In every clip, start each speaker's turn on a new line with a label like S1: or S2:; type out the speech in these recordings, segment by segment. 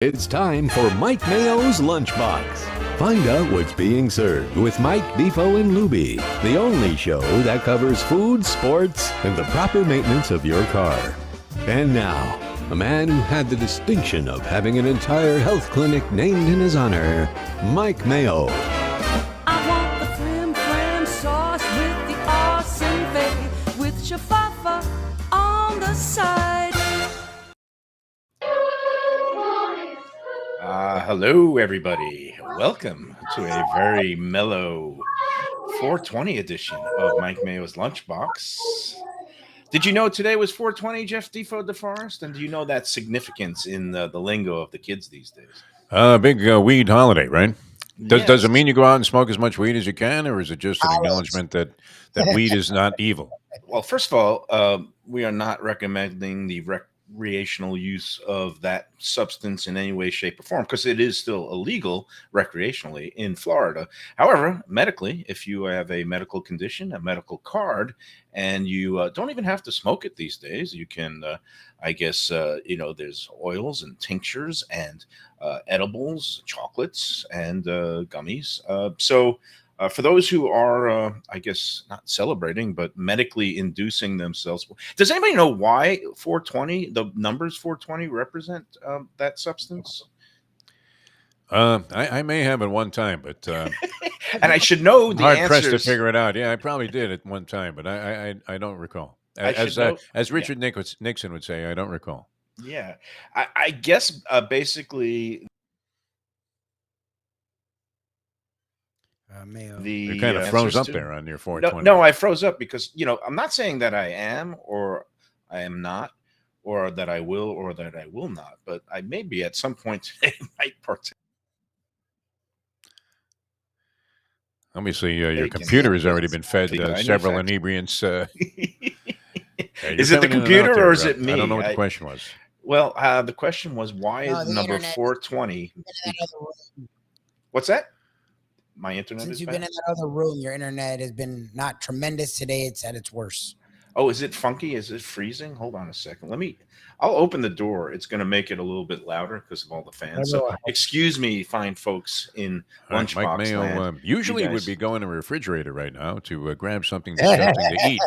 S1: It's time for Mike Mayo's Lunchbox. Find out what's being served with Mike, Defo, and Lubie, the only show that covers food, sports, and the proper maintenance of your car. And now, a man who had the distinction of having an entire health clinic named in his honor, Mike Mayo.
S2: I want the flim sauce with the awesome fave, with shafafa on the side.
S3: Hello, everybody. Welcome to a very mellow 420 edition of Mike Mayo's Lunchbox. Did you know today was 420, Jeff Defo DeForest? And do you know that significance in the lingo of the kids these days?
S4: Big weed holiday, right? Does
S3: Yes.
S4: it mean you go out and smoke as much weed as you can, or is it just an acknowledgement that weed is not evil?
S3: Well, first of all, we are not recommending the recreational use of that substance in any way, shape, or form, because it is still illegal recreationally in Florida. However, medically, if you have a medical condition, a medical card, and you don't even have to smoke it these days, you can, there's oils and tinctures and edibles, chocolates, and gummies. For those who are, not celebrating, but medically inducing themselves. Does anybody know why 420, the numbers 420 represent that substance?
S4: I may have at one time, but
S3: and I should know the
S4: hard
S3: answers.
S4: pressed to figure it out. Yeah, I probably did at one time, but I don't recall. As Richard Nixon would say, I don't recall.
S3: Yeah, I guess basically.
S4: Mayo. You kind of froze up there on your 420.
S3: No, I froze up because, I'm not saying that I am or I am not, or that I will or that I will not, but I maybe at some point today might partake.
S4: Obviously, your computer has already been fed several inebriants.
S3: Is it the computer or is it me?
S4: I don't know what the question was.
S3: Well, the question was, why is the number 420? What's that? My internet
S5: Since
S3: is
S5: you've
S3: bad?
S5: been in that other room, your internet has been not tremendous today. It's at its worst.
S3: Oh, is it funky? Is it freezing? Hold on a second. I'll open the door. It's going to make it a little bit louder because of all the fans. So excuse me, fine folks in Lunchbox
S4: Mike Mayo
S3: land.
S4: Usually would be going to a refrigerator right now to grab something to eat.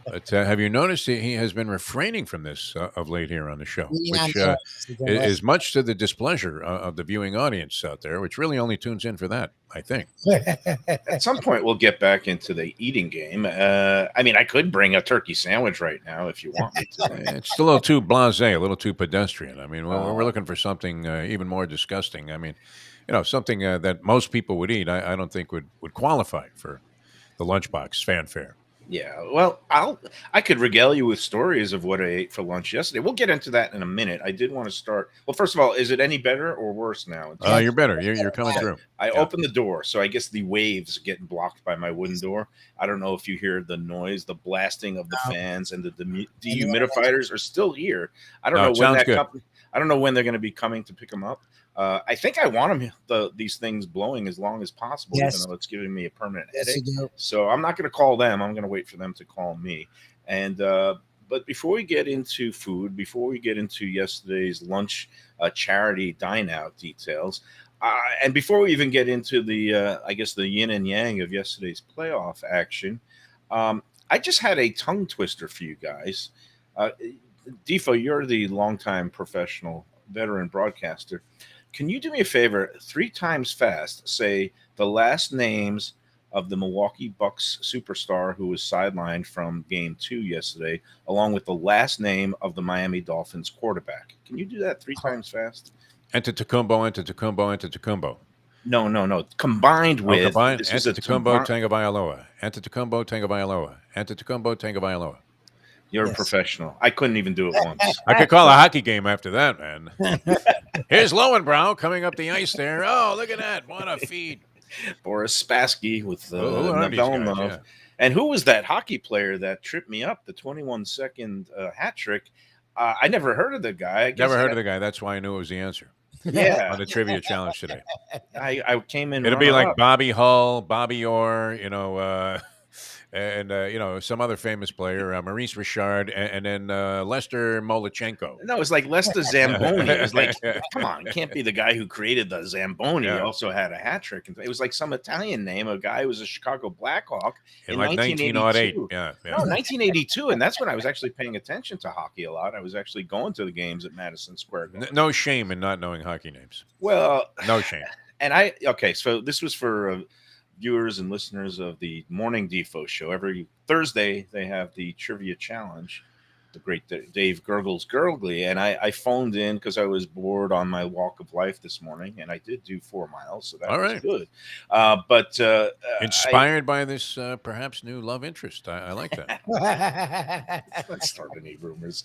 S4: But have you noticed he has been refraining from this of late here on the show, which is much to the displeasure of the viewing audience out there, which really only tunes in for that, I think.
S3: At some point, we'll get back into the eating game. I could bring a turkey sandwich right now if you want me to.
S4: It's a little too blasé, a little too pedestrian. We're looking for something even more disgusting. Something that most people would eat, I don't think would qualify for the Lunchbox fanfare.
S3: Yeah, well, I could regale you with stories of what I ate for lunch yesterday. We'll get into that in a minute. I did want to start. Well, first of all, is it any better or worse now?
S4: You're better. You're coming through.
S3: I opened the door, so I guess the waves getting blocked by my wooden door. I don't know if you hear the noise, the blasting of the fans, and the dehumidifiers are still here. I don't know when I don't know when they're going to be coming to pick them up. I think I want these things blowing as long as possible, even though it's giving me a permanent headache. So I'm not going to call them. I'm going to wait for them to call me. And but before we get into food, before we get into yesterday's lunch charity dine out details, and before we even get into the the yin and yang of yesterday's playoff action, I just had a tongue twister for you guys. Defo, you're the longtime professional veteran broadcaster. Can you do me a favor? 3 times fast, say the last names of the Milwaukee Bucks superstar who was sidelined from Game 2 yesterday, along with the last name of the Miami Dolphins quarterback. Can you do that 3 times fast?
S4: Antetokounmpo.
S3: No. Combined with
S4: Antetokounmpo Tagovailoa.
S3: You're a professional. I couldn't even do it once.
S4: I could call a hockey game after that, man. Here's Lowenbrow coming up the ice there. Oh, look at that. What a feed.
S3: Boris Spassky with Navelnov. Yeah. And who was that hockey player that tripped me up, the 21-second hat trick? I never heard of the guy.
S4: Never heard of the guy. That's why I knew it was the answer.
S3: Yeah.
S4: On the trivia challenge today.
S3: I came in.
S4: It'll be like Bobby Hull, Bobby Orr, and some other famous player, Maurice Richard, and then Lester Molochenko.
S3: No, it was like Lester Zamboni. It was like, come on, it can't be the guy who created the Zamboni. He also had a hat trick. It was like some Italian name. A guy who was a Chicago Blackhawk in
S4: like
S3: 1982.
S4: Yeah.
S3: No, 1982, and that's when I was actually paying attention to hockey a lot. I was actually going to the games at Madison Square Garden.
S4: No shame in not knowing hockey names.
S3: Well,
S4: no shame.
S3: And so this was for viewers and listeners of the Morning Defo show. Every Thursday they have the trivia challenge. The great Dave Gurgly, and I phoned in because I was bored on my walk of life this morning, and I did do 4 miles, so that was good. But
S4: inspired by this perhaps new love interest, I like that.
S3: Let's start any rumors.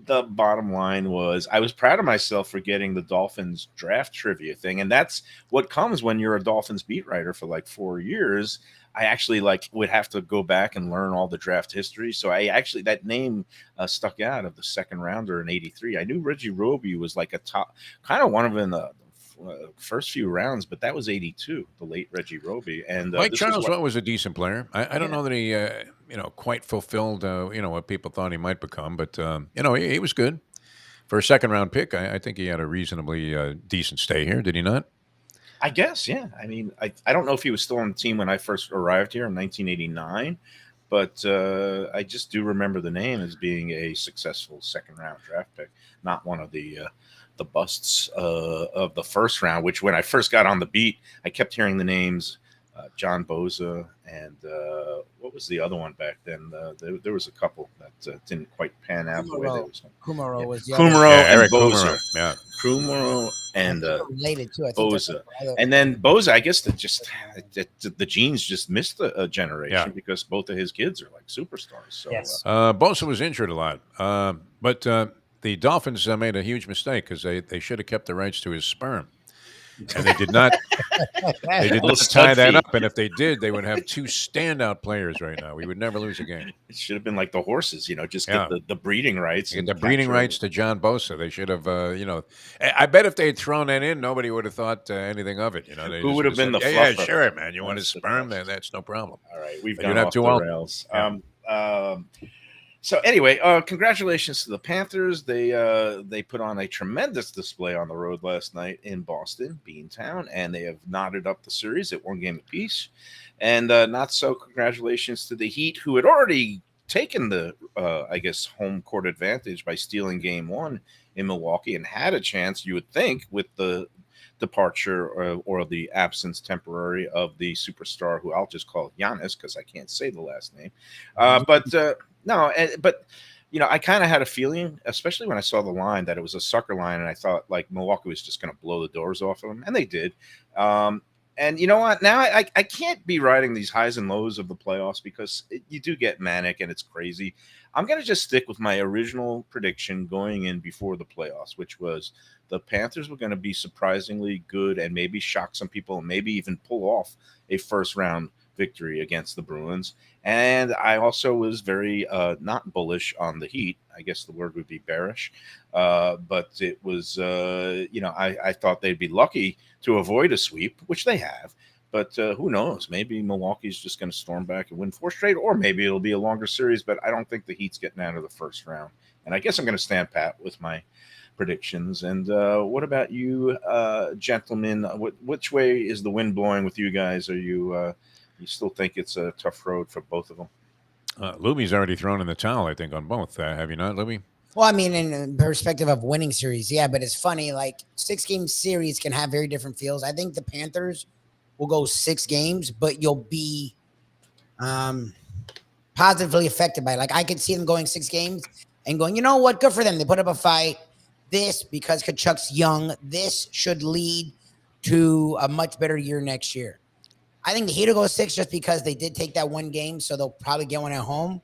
S3: The bottom line was I was proud of myself for getting the Dolphins draft trivia thing, and that's what comes when you're a Dolphins beat writer for like 4 years. I actually would have to go back and learn all the draft history. So that name stuck out of the second rounder in '83. I knew Reggie Roby was like a top, kind of one of them in the first few rounds, but that was '82, the late Reggie Roby. And
S4: Mike Charles was a decent player. I don't know that he, quite fulfilled, what people thought he might become, but he was good for a second round pick. I think he had a reasonably decent stay here. Did he not?
S3: I guess, yeah. I mean, I don't know if he was still on the team when I first arrived here in 1989, but I just do remember the name as being a successful second round draft pick, not one of the busts of the first round, which when I first got on the beat, I kept hearing the names John Boza and what was the other one back then? There was a couple that didn't quite pan out the way they was.
S5: Kumaro was the
S3: Kumaro and
S4: Eric
S3: Boza.
S4: Yeah.
S3: Kumaro and
S5: related too.
S3: Boza. And then Boza, I guess the genes just missed a generation because both of his kids are like superstars. So
S5: yes.
S4: Boza was injured a lot, but the Dolphins made a huge mistake because they should have kept the rights to his sperm. And they did not. They did not tie that up. And if they did, they would have 2 standout players right now. We would never lose a game.
S3: It should have been like the horses, just get the breeding rights.
S4: Get the breeding rights to John Bosa. They should have, I bet if they had thrown that in, nobody would have thought anything of it.
S3: Who would have been the
S4: yeah, sure, man. You want his sperm? Then that's no problem.
S3: All right, we've gone off the rails. So anyway, congratulations to the Panthers. They put on a tremendous display on the road last night in Boston, Beantown, and they have knotted up the series at 1 game apiece. And not so congratulations to the Heat, who had already taken the, home court advantage by stealing game 1 in Milwaukee and had a chance, you would think, with the departure or the absence temporary of the superstar who I'll just call Giannis because I can't say the last name. No, but I kind of had a feeling, especially when I saw the line, that it was a sucker line, and I thought like Milwaukee was just going to blow the doors off of them, and they did. And you know what? Now I can't be riding these highs and lows of the playoffs because you do get manic and it's crazy. I'm going to just stick with my original prediction going in before the playoffs, which was the Panthers were going to be surprisingly good and maybe shock some people and maybe even pull off a first round victory against the Bruins. And I also was very not bullish on the Heat. I guess the word would be bearish. But it was, I thought they'd be lucky to avoid a sweep, which they have. But who knows? Maybe Milwaukee's just going to storm back and win 4 straight, or maybe it'll be a longer series. But I don't think the Heat's getting out of the first round. And I guess I'm going to stand pat with my predictions. And what about you, gentlemen? Which way is the wind blowing with you guys? Are you... You still think it's a tough road for both of them?
S4: Lubie's already thrown in the towel, I think, on both. Have you not, Lubie?
S5: Well, I mean, in perspective of winning series, yeah, but it's funny. Like 6-game series can have very different feels. I think the Panthers will go 6 games, but you'll be positively affected by it. Like I could see them going 6 games and going, you know what? Good for them. They put up a fight. This, because Kachuk's young, this should lead to a much better year next year. I think the Heat will go 6 just because they did take that 1 game, so they'll probably get one at home.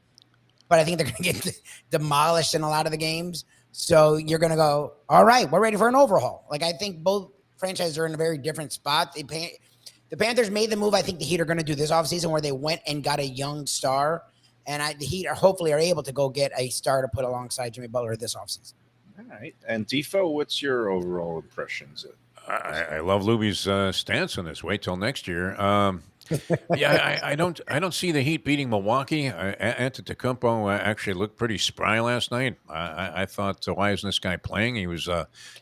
S5: But I think they're going to get demolished in a lot of the games. So you're going to go, all right, we're ready for an overhaul. Like I think both franchises are in a very different spot. The Panthers made the move I think the Heat are going to do this offseason where they went and got a young star. And the Heat hopefully are able to go get a star to put alongside Jimmy Butler this offseason.
S3: All right. And Defo, what's your overall impressions?
S4: I love Lubie's stance on this. Wait till next year. Yeah, I don't see the Heat beating Milwaukee. Antetokounmpo actually looked pretty spry last night. I thought, why isn't this guy playing? He was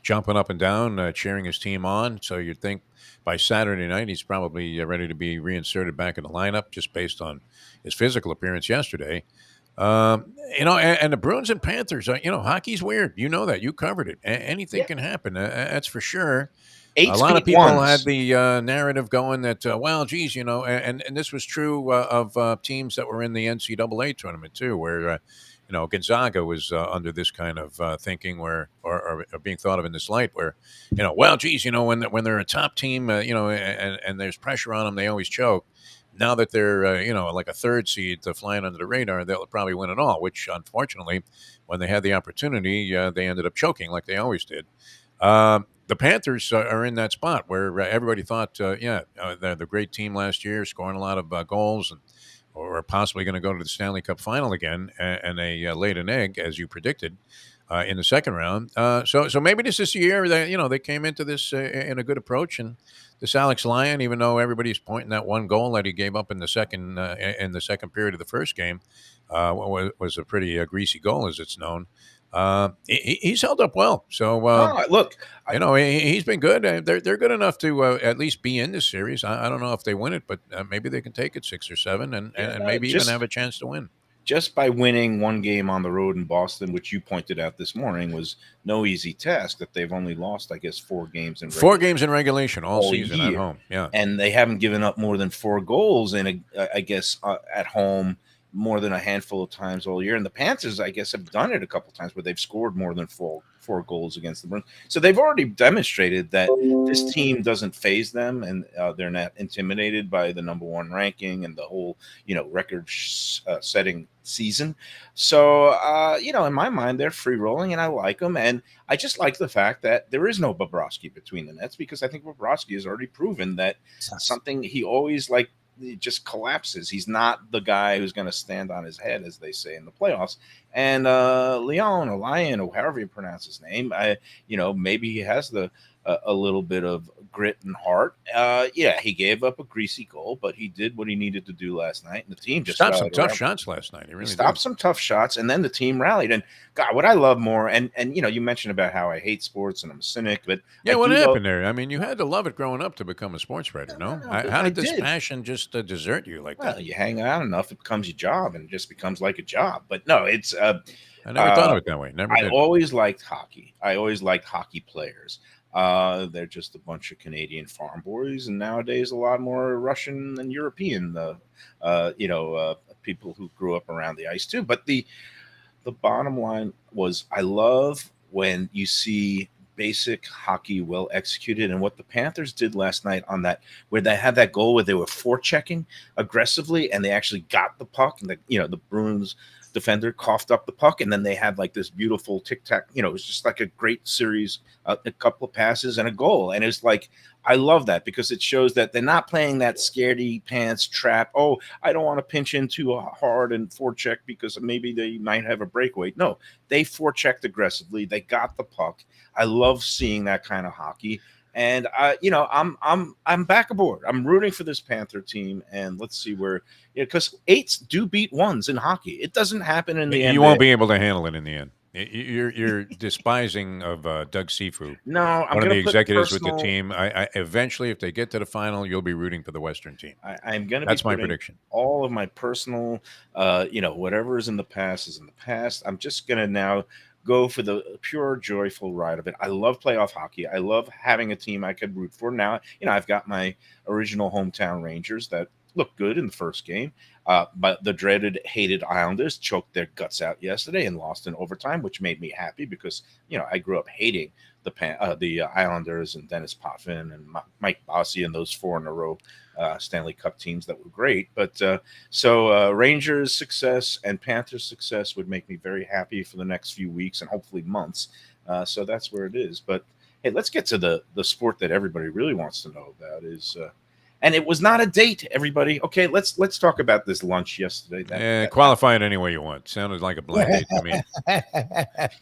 S4: jumping up and down, cheering his team on. So you'd think by Saturday night he's probably ready to be reinserted back in the lineup, just based on his physical appearance yesterday. And the Bruins and Panthers. Hockey's weird. You know that. You covered it. Anything
S3: Yeah.
S4: can happen. That's for sure.
S3: Eight
S4: A lot of
S3: speed
S4: people
S3: ones.
S4: had the narrative going that, well, geez, and this was true of teams that were in the NCAA tournament too, where Gonzaga was under this kind of thinking, or being thought of in this light, where well, geez, when they're a top team, and there's pressure on them, they always choke. Now that they're like a third seed flying under the radar, they'll probably win it all. Which, unfortunately, when they had the opportunity, they ended up choking like they always did. The Panthers are in that spot where everybody thought, they're the great team last year, scoring a lot of goals, or possibly going to go to the Stanley Cup final again, and they laid an egg, as you predicted, in the second round. So maybe this is the year that they came into this in a good approach, and this Alex Lyon, even though everybody's pointing that one goal that he gave up in the second period of the first game, was a pretty greasy goal, as it's known. He's held up well. So
S3: Look,
S4: he's been good. They're good enough to at least be in this series. I don't know if they win it, but maybe they can take it 6 or 7, and maybe even have a chance to win.
S3: Just by winning one game on the road in Boston, which you pointed out this morning, was no easy task. That they've only lost, I guess, 4 games in regulation.
S4: 4 games in regulation all season year. At home. Yeah,
S3: and they haven't given up more than 4 goals at home more than a handful of times all year. And the Panthers, I guess, have done it a couple times where they've scored more than four goals against the Bruins. So they've already demonstrated that this team doesn't faze them, and they're not intimidated by the number 1 ranking and the whole, record setting season. So, in my mind, they're free rolling, and I like them. And I just like the fact that there is no Bobrovsky between the nets, because I think Bobrovsky has already proven that something he always he just collapses. He's not the guy who's going to stand on his head, as they say in the playoffs. And Leon or Lion, or however you pronounce his name, maybe he has a little bit of grit and heart. He gave up a greasy goal, but he did what he needed to do last night, and the team just
S4: stopped some tough shots last night. He really
S3: stopped some tough shots, and then the team rallied. And God, what I love more, and you mentioned about how I hate sports and I'm a cynic, but
S4: what happened there? I mean, you had to love it growing up to become a sports writer, no? How did this passion just desert you like that?
S3: Well, you hang out enough, it becomes your job, and it just becomes like a job. But no, it's
S4: I never thought of it that way.
S3: I always liked hockey. I always liked hockey players. They're just a bunch of Canadian farm boys, and nowadays a lot more Russian and European, people who grew up around the ice too. But the bottom line was, I love when you see basic hockey well executed, and what the Panthers did last night on that, where they had that goal where they were forechecking aggressively, and they actually got the puck, and the Bruins defender coughed up the puck, and then they had like this beautiful tic-tac, it was just like a great series, a couple of passes and a goal. And it's like, I love that, because it shows that they're not playing that scaredy pants trap. Oh, I don't want to pinch in too hard and forecheck because maybe they might have a breakaway. No, they forechecked aggressively. They got the puck. I love seeing that kind of hockey. And I'm back aboard. I'm rooting for this Panther team, and let's see where, because 8s do beat 1s in hockey. It doesn't happen in the end.
S4: You won't be able to handle it in the end. You're despising of Doug Sifu.
S3: No, I'm
S4: one of the executives with the team. I eventually, if they get to the final, you'll be rooting for the Western team.
S3: I'm going to.
S4: That's my prediction.
S3: All of my personal, whatever is in the past is in the past. I'm just going to now go for the pure joyful ride of it. I love playoff hockey. I love having a team I could root for. Now, I've got my original hometown Rangers that looked good in the first game, but the dreaded, hated Islanders choked their guts out yesterday and lost in overtime, which made me happy, because I grew up hating the Islanders and Dennis Potvin and Mike Bossy and those 4 in a row Stanley Cup teams that were great. But so Rangers' success and Panthers' success would make me very happy for the next few weeks and hopefully months. So that's where it is. But hey, let's get to the sport that everybody really wants to know about, is And it was not a date, everybody. Okay, let's talk about this lunch yesterday.
S4: Qualify it any way you want. Sounded like a blind date to me.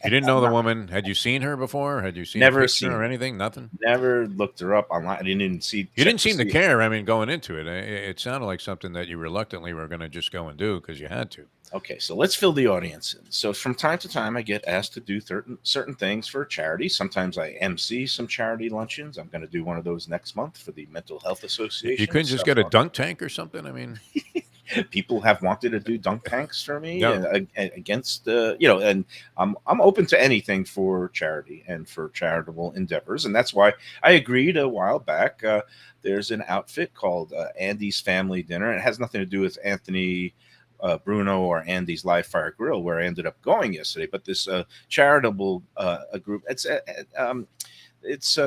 S4: You didn't know the woman. Had you seen her before? Had you seen
S3: Never
S4: a picture
S3: seen
S4: or
S3: her.
S4: anything? Nothing?
S3: Never looked her up online. I didn't even see.
S4: You didn't seem to care. I mean, going into it, it sounded like something that you reluctantly were going to just go and do because you had to.
S3: Okay, so let's fill the audience in. So from time to time, I get asked to do certain things for charity. Sometimes I MC some charity luncheons. I'm going to do one of those next month for the Mental Health Association.
S4: You couldn't just get a dunk tank or something? I mean,
S3: people have wanted to do dunk tanks for me against, and I'm open to anything for charity and for charitable endeavors. And that's why I agreed a while back. There's an outfit called Andy's Family Dinner. It has nothing to do with Anthony Bruno or Andy's Live Fire Grill, where I ended up going yesterday. But this charitable group, it's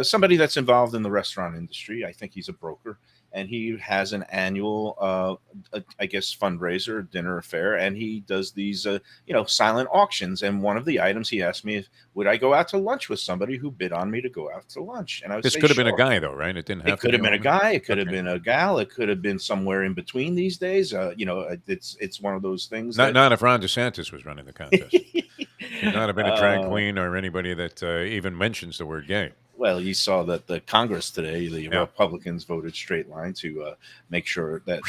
S3: somebody that's involved in the restaurant industry. I think he's a broker, and he has an annual, I guess, fundraiser, dinner affair, and he does these, silent auctions. And one of the items he asked me, would I go out to lunch with somebody who bid on me to go out to lunch? And I would
S4: this
S3: say,
S4: could have
S3: sure.
S4: been a guy, though, right? It didn't have.
S3: It could have been a guy. It could have been a gal. It could have been somewhere in between these days. It's one of those things.
S4: Not if Ron DeSantis was running the contest. Could not have been a drag queen or anybody that even mentions the word gay.
S3: Well, you saw that the Congress today, the Republicans voted straight line to make sure that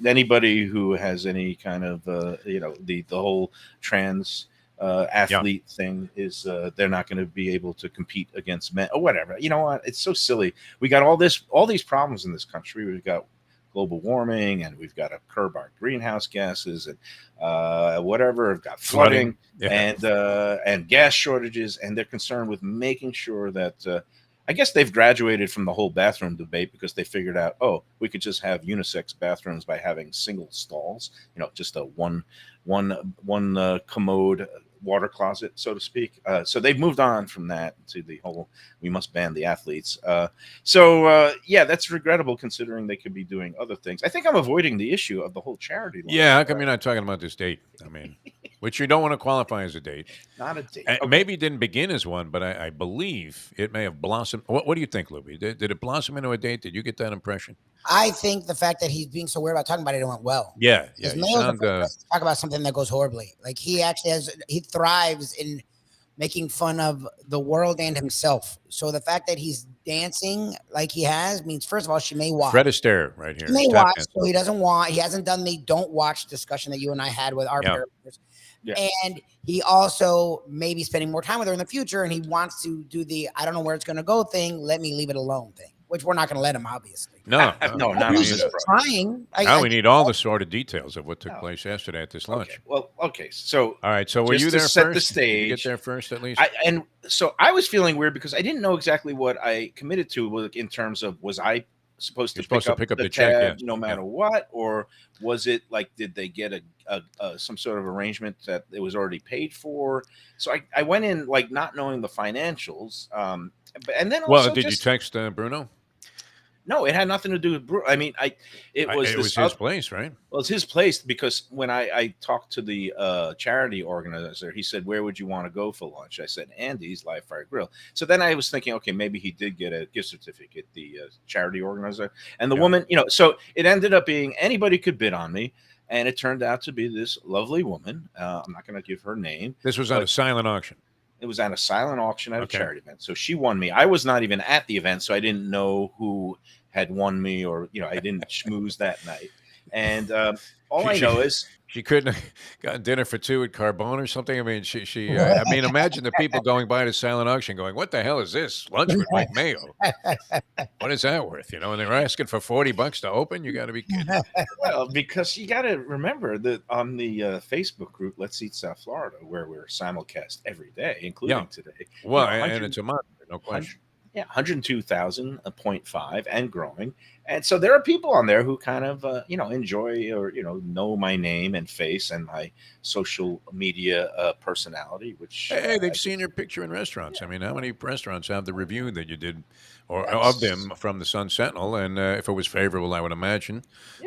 S3: anybody who has any kind of the whole trans athlete thing is they're not going to be able to compete against men or whatever. You know what? It's so silly. We got all these problems in this country. We've got global warming, and we've got to curb our greenhouse gases, and whatever. We've got flooding and gas shortages, and they're concerned with making sure that I guess they've graduated from the whole bathroom debate because they figured out, we could just have unisex bathrooms by having single stalls, just a one commode water closet, so to speak. So they've moved on from that to the whole, we must ban the athletes. That's regrettable considering they could be doing other things. I think I'm avoiding the issue of the whole charity.
S4: Yeah, how come you're not talking about this date? I mean, which you don't want to qualify as a date.
S3: Not a date.
S4: Okay. Maybe it didn't begin as one, but I believe it may have blossomed. What do you think, Lubie? Did it blossom into a date? Did you get that impression?
S5: I think the fact that he's being so weird about talking about it went well.
S4: Yeah.
S5: Talk about something that goes horribly. Like he thrives in making fun of the world and himself. So the fact that he's dancing like he has means, first of all, she may watch.
S4: Fred Astaire right here.
S5: She may watch, so he hasn't done the don't watch discussion that you and I had with our partners. Yeah. And he also may be spending more time with her in the future, and he wants to do the I don't know where it's going to go thing. Let me leave it alone thing, which we're not going to let him, obviously.
S4: No,
S3: not
S5: trying.
S4: We need all the sort of details of what took place yesterday at this lunch.
S3: Okay. So
S4: all right. So were you there first?
S3: Set the stage.
S4: Did you get there first, at least.
S3: So I was feeling weird because I didn't know exactly what I committed to in terms of was I supposed to pick up the check no matter what, or was it like did they get a some sort of arrangement that it was already paid for? So I went in like not knowing the financials, and then also
S4: did you text Bruno?
S3: No, it had nothing to do with Bruno. I mean, it was
S4: his place, right?
S3: Well, it's his place because when I talked to the charity organizer, he said, "Where would you want to go for lunch?" I said, "Andy's Live Fire Grill." So then I was thinking, okay, maybe he did get a gift certificate, the charity organizer, and the woman, So it ended up being anybody could bid on me, and it turned out to be this lovely woman. I'm not going to give her name.
S4: This was on a silent auction.
S3: It was at a silent auction at a charity event. So she won me. I was not even at the event, so I didn't know who had won me, or I didn't schmooze that night. And all I know is
S4: she couldn't have gotten dinner for two at Carbone or something. I mean, I mean, imagine the people going by the silent auction going, "What the hell is this? Lunch with Mike Mayo? What is that worth?" And they're asking for $40 to open. You got to be kidding.
S3: Well, because you got to remember that on the Facebook group, Let's Eat South Florida, where we're simulcast every day, including today.
S4: Well, and it's a month, no question.
S3: 102,000.5 and growing. And so there are people on there who kind of, enjoy or, know my name and face and my social media personality, which.
S4: Hey, they've seen your picture in restaurants. I mean, how many restaurants have the review that you did of them from the Sun Sentinel? And if it was favorable, I would imagine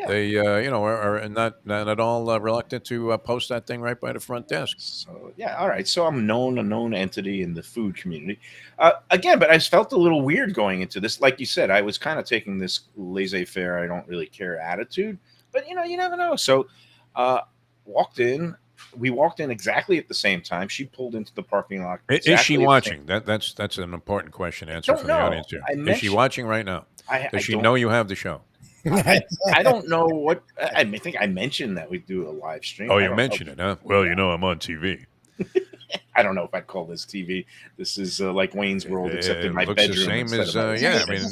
S4: they, are not at all reluctant to post that thing right by the front desk.
S3: So, all right. So I'm a known entity in the food community. Again, but I felt a little weird going into this. Like you said, I was kind of taking this laissez-faire, I don't really care attitude. But you never know. So, walked in. We walked in exactly at the same time. She pulled into the parking lot.
S4: Is she watching? That's an important question to answer for the audience here. Is she watching right now? Does she know you have the show?
S3: I don't know what. I think I mentioned that we do a live stream.
S4: Oh, you mentioned it, huh? Well, I'm on TV.
S3: I don't know if I'd call this TV. This is like Wayne's World, except in my
S4: looks
S3: bedroom.
S4: the same as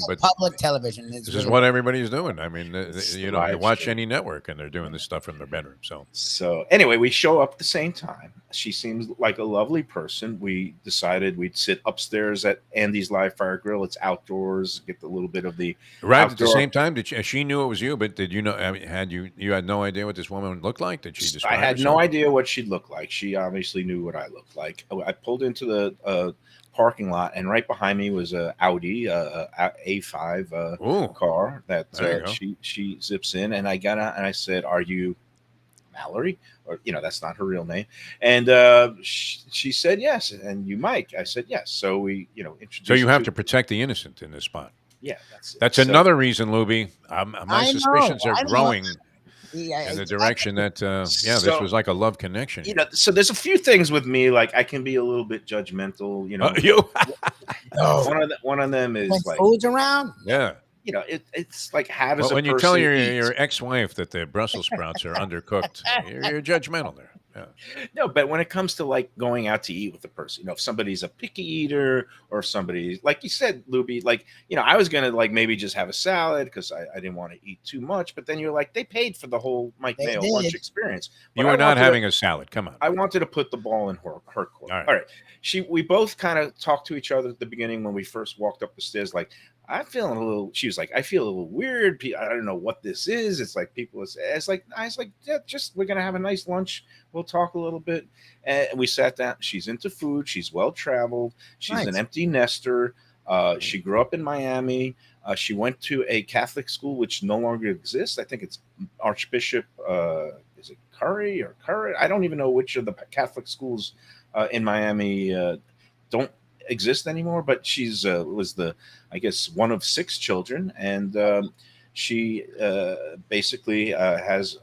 S4: but
S5: public television.
S4: This is what everybody's doing. I mean, you watch any network, and they're doing this stuff from their bedroom. So
S3: anyway, we show up at the same time. She seems like a lovely person. We decided we'd sit upstairs at Andy's Live Fire Grill. It's outdoors. Get a little bit of the
S4: arrived at the same time. Did she knew it was you? But did you know? I mean, you had no idea what this woman looked like? Did she describe
S3: I had
S4: herself?
S3: no idea what she looked like. She obviously knew what I looked like. I pulled into the parking lot, and right behind me was a Audi A5 car that she zips in, and I got out and I said, "Are you Mallory?" Or that's not her real name, and she said yes. And you Mike? I said yes. So we introduced.
S4: So you have to protect the innocent in this spot.
S3: Yeah,
S4: that's another reason, Lubie. My suspicions are growing. In the direction that this was like a love connection.
S3: So there's a few things with me, like I can be a little bit judgmental. One of them is
S5: when
S3: like
S5: food's around.
S3: Yeah. It's like how does
S4: when you
S3: person
S4: tell
S3: eat?
S4: your ex-wife that the Brussels sprouts are undercooked, you're judgmental there. Yeah.
S3: No, but when it comes to like going out to eat with a person, if somebody's a picky eater or somebody, like you said, Lubie, like, I was going to like maybe just have a salad because I didn't want to eat too much. But then you're like, they paid for the whole Mike Mayo lunch experience. But
S4: you were not having a salad. Come on.
S3: I wanted to put the ball in her court. All right. We both kind of talked to each other at the beginning when we first walked up the stairs, like, I'm feeling a little. She was like, I feel a little weird. I don't know what this is. It's like people. It's like I was like, yeah, we're gonna have a nice lunch. We'll talk a little bit. And we sat down. She's into food. She's well traveled. She's an empty nester. She grew up in Miami. She went to a Catholic school which no longer exists. I think it's Archbishop. Is it Curry or Curry? I don't even know which of the Catholic schools in Miami don't exist anymore, but she's was I guess one of 6 children, and she basically has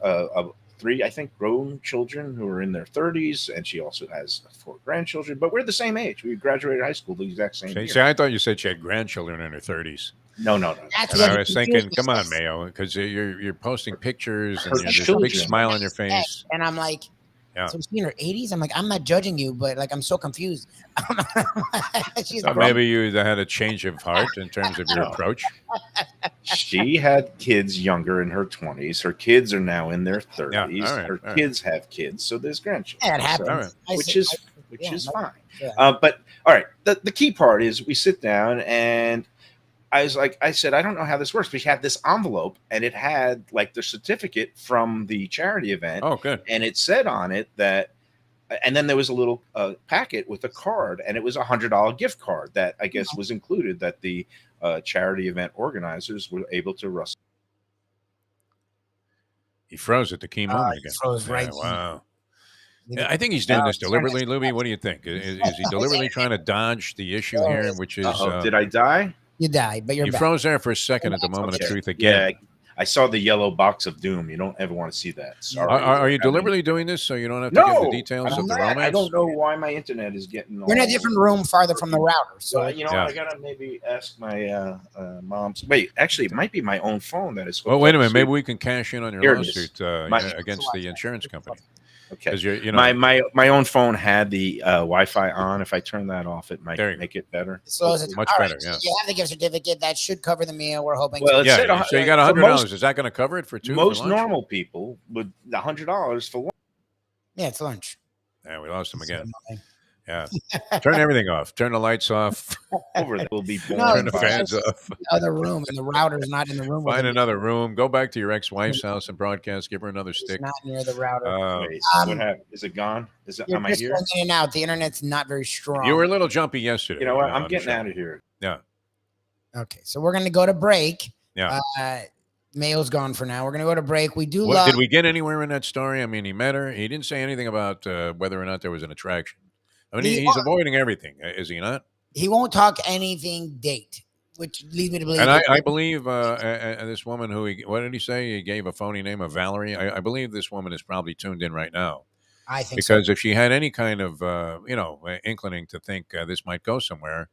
S3: 3 I think grown children who are in their 30s, and she also has 4 grandchildren, but we're the same age. We graduated high school the exact same year.
S4: See, I thought you said she had grandchildren in her 30s.
S3: No.
S4: And I was thinking, come on, Mayo, because you're posting pictures and there's a big smile on your face,
S5: and I'm like, so she's in her 80s. I'm like, I'm not judging you, but like, I'm so confused.
S4: So maybe you had a change of heart in terms of your approach.
S3: She had kids younger in her 20s. Her kids are now in their 30s. Her kids have kids, so there's grandchildren.
S5: Yeah, it happens.
S3: Which is fine. Yeah. But all right, the key part is we sit down and I said, I don't know how this works. We had this envelope and it had like the certificate from the charity event.
S4: Oh, good.
S3: And it said on it that, and then there was a little packet with a card, and it was $100 gift card that I guess was included, that the charity event organizers were able to rustle.
S4: He froze at the key moment again.
S5: Froze right.
S4: Wow. Yeah, I think he's doing this deliberately, Lubie. What do you think? Is he deliberately trying to dodge the issue here, which is...
S3: did I die?
S5: You died, but you're back.
S4: Froze there for a second at the moment of truth again.
S3: Yeah, I saw the yellow box of doom. You don't ever want to see that. Sorry.
S4: Are you deliberately doing this so you don't have to give the details of the romance?
S3: I don't know why my internet is getting.
S5: You're in a different room, farther from the router. So
S3: I gotta maybe ask my mom's. Wait, actually, it might be my own phone that is.
S4: Well, wait a minute. Maybe we can cash in on your lawsuit against the insurance company.
S3: Okay. My own phone had the Wi-Fi on. If I turn that off, it might make it better.
S5: So
S4: much better. Yeah.
S5: You have the gift certificate that should cover the meal. We're hoping.
S3: Well,
S4: so you got $100. Is that going to cover it for 2?
S3: Most normal people would $100 for lunch.
S5: Yeah, it's lunch.
S4: Yeah, we lost him again. Yeah. Turn everything off. Turn the lights off.
S3: Over there will be
S4: turn the fans off.
S5: Other room, and the router's not in the room.
S4: Find another room. Go back to your ex-wife's house and broadcast. Give her another stick.
S5: Not near the router.
S3: What happened? Is it gone? Am I here?
S5: In and out. The internet's not very strong.
S4: You were a little jumpy yesterday.
S3: You know what? I'm getting out of here.
S4: Yeah.
S5: Okay, so we're going to go to break.
S4: Yeah.
S5: Mayo's gone for now. We're going to go to break. We do
S4: Did we get anywhere in that story? I mean, he met her. He didn't say anything about whether or not there was an attraction. I mean, he's avoiding everything, is he not?
S5: He won't talk anything date. which leads me to believe.
S4: And I believe this woman what did he say? He gave a phony name of Valerie. I believe this woman is probably tuned in right now.
S5: I think
S4: Because
S5: so.
S4: if she had any kind of, inclining to think this might go somewhere,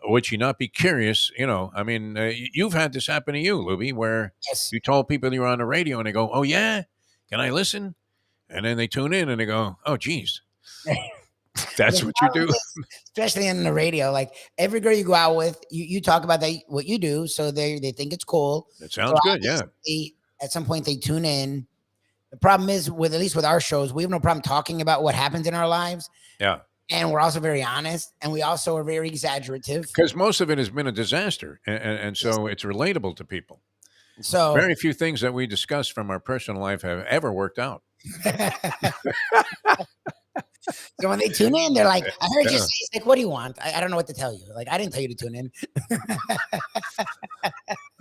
S4: would she not be curious? I mean, you've had this happen to you, Lubie, where
S5: Yes.
S4: you told people you were on the radio and they go, "Oh, yeah, can I listen?" And then they tune in and they go, "Oh, geez." That's what you do.
S5: Especially in the radio. Like every girl you go out with, you talk about what you do, so they think it's cool.
S4: That sounds good, yeah.
S5: At some point they tune in. The problem is at least with our shows, we have no problem talking about what happens in our lives.
S4: Yeah.
S5: And we're also very honest, and we also are very exaggerative.
S4: Because most of it has been a disaster, and so it's relatable to people.
S5: So
S4: very few things that we discuss from our personal life have ever worked out.
S5: So when they tune in, they're like, I heard you say, it's like, what do you want? I don't know what to tell you. Like, I didn't tell you to tune in.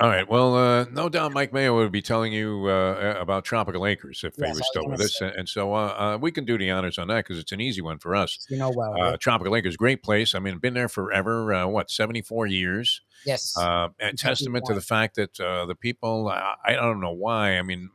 S4: All right. Well, no doubt Mike Mayo would be telling you about Tropical Acres if he was still with us. And so we can do the honors on that because it's an easy one for us.
S5: Well.
S4: Tropical Acres, great place. I mean, been there forever. 74 years?
S5: Yes.
S4: And testament to the fact that the people, I don't know why. I mean,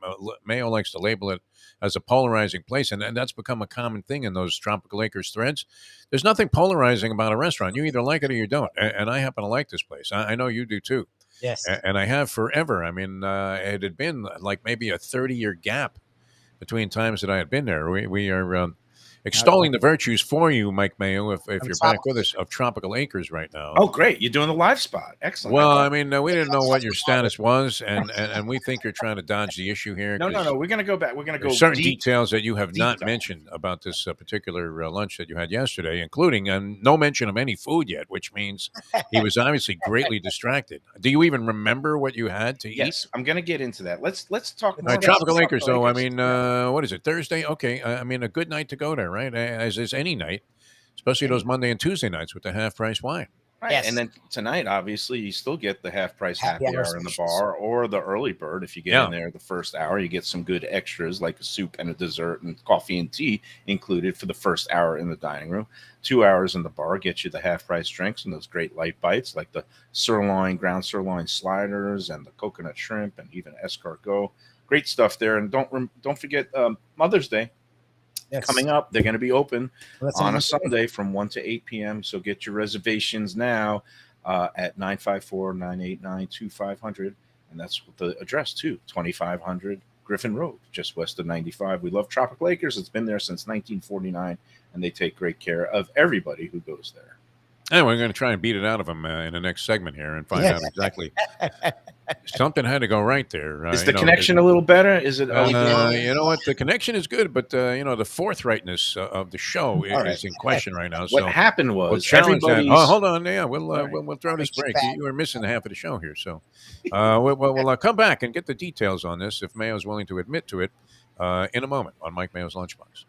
S4: Mayo likes to label it as a polarizing place, and that's become a common thing in those Tropical Acres threads. There's nothing polarizing about a restaurant. You either like it or you don't. And I happen to like this place. I know you do too.
S5: Yes.
S4: And I have forever. I mean, it had been like maybe a 30-year gap between times that I had been there. We are extolling the virtues for you, Mike Mayo, if you're back with us, of Tropical Acres right now.
S3: Oh, great. You're doing the live spot. Excellent.
S4: Well, I mean, we didn't know what your status was, and we think you're trying to dodge the issue here.
S3: No. We're going to go back. We're going to go
S4: certain details that you have not mentioned about this particular lunch that you had yesterday, including no mention of any food yet, which means he was obviously greatly distracted. Do you even remember what you had to eat?
S3: Yes, I'm going to get into that. Let's talk more about
S4: Tropical Acres, though. I mean, what is it, Thursday? Okay. I mean, a good night to go there, right? As is any night, especially those Monday and Tuesday nights with the half-price wine.
S3: Right. Yes. And then tonight, obviously, you still get the half-price happy hour in the bar or the early bird. If you get in there the first hour, you get some good extras like a soup and a dessert and coffee and tea included for the first hour in the dining room. 2 hours in the bar gets you the half-price drinks and those great light bites like the ground sirloin sliders and the coconut shrimp and even escargot. Great stuff there. And don't forget Mother's Day. Yes. Coming up, they're going to be open on a Sunday from 1 to 8 p.m. So get your reservations now at 954-989-2500. And that's the address, too, 2500 Griffin Road, just west of 95. We love Tropical Acres. It's been there since 1949, and they take great care of everybody who goes there.
S4: And we're going to try and beat it out of them in the next segment here and find out exactly. Something had to go right there.
S3: Is the connection a little better? Is it?
S4: You know what? The connection is good, but the forthrightness of the show is in question right now.
S3: What happened was
S4: everybody's... hold on. Yeah, we'll throw this break. You were missing half of the show here, so we'll come back and get the details on this if Mayo's willing to admit to it in a moment on Mike Mayo's Lunchbox.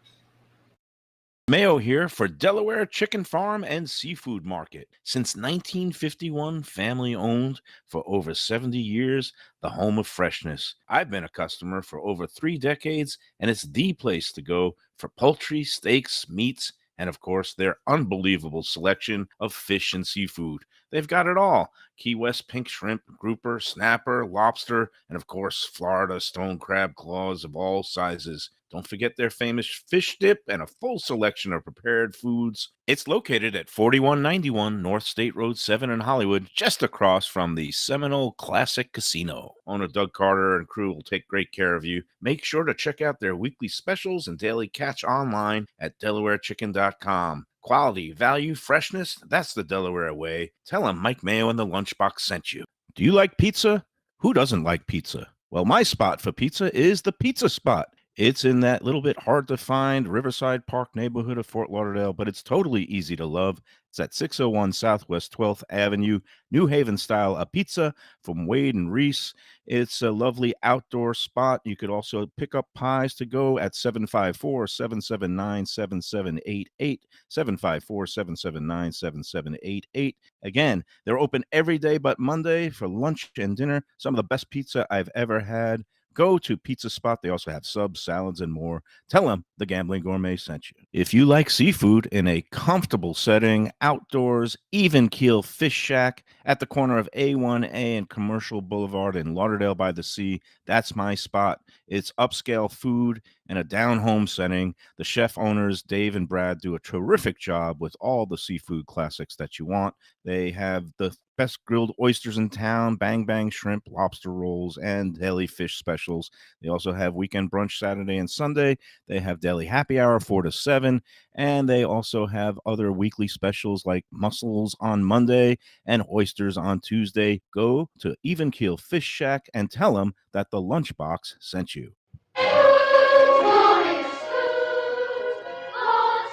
S3: Mayo here for Delaware Chicken Farm and Seafood Market. Since 1951, family owned for over 70 years, the home of freshness. I've been a customer for over 3 decades, and it's the place to go for poultry, steaks, meats, and of course, their unbelievable selection of fish and seafood. They've got it all. Key West pink shrimp, grouper, snapper, lobster, and of course, Florida stone crab claws of all sizes. Don't forget their famous fish dip and a full selection of prepared foods. It's located at 4191 North State Road 7 in Hollywood, just across from the Seminole Classic Casino. Owner Doug Carter and crew will take great care of you. Make sure to check out their weekly specials and daily catch online at DelawareChicken.com. Quality, value, freshness, that's the Delaware way. Tell them Mike Mayo and the Lunchbox sent you. Do you like pizza? Who doesn't like pizza? Well, my spot for pizza is the Pizza Spot. It's in that little bit hard to find Riverside Park neighborhood of Fort Lauderdale, but it's totally easy to love. It's at 601 Southwest 12th Avenue, New Haven style a pizza from Wade and Reese. It's a lovely outdoor spot. You could also pick up pies to go at 754-779-7788, 754-779-7788. Again, they're open every day but Monday for lunch and dinner. Some of the best pizza I've ever had. Go to Pizza Spot. They also have subs, salads, and more. Tell them the Gambling Gourmet sent you. If you like seafood in a comfortable setting, outdoors, even keel fish shack at the corner of A1A and Commercial Boulevard in Lauderdale by the Sea. That's my spot. It's upscale food in a down-home setting. The chef owners, Dave and Brad, do a terrific job with all the seafood classics that you want. They have the best grilled oysters in town, bang bang shrimp, lobster rolls, and deli fish specials. They also have weekend brunch Saturday and Sunday. They have daily happy hour 4 to 7, and they also have other weekly specials like mussels on Monday and oysters on Tuesday. Go to Even Keel Fish Shack and tell them that the Lunchbox sent you.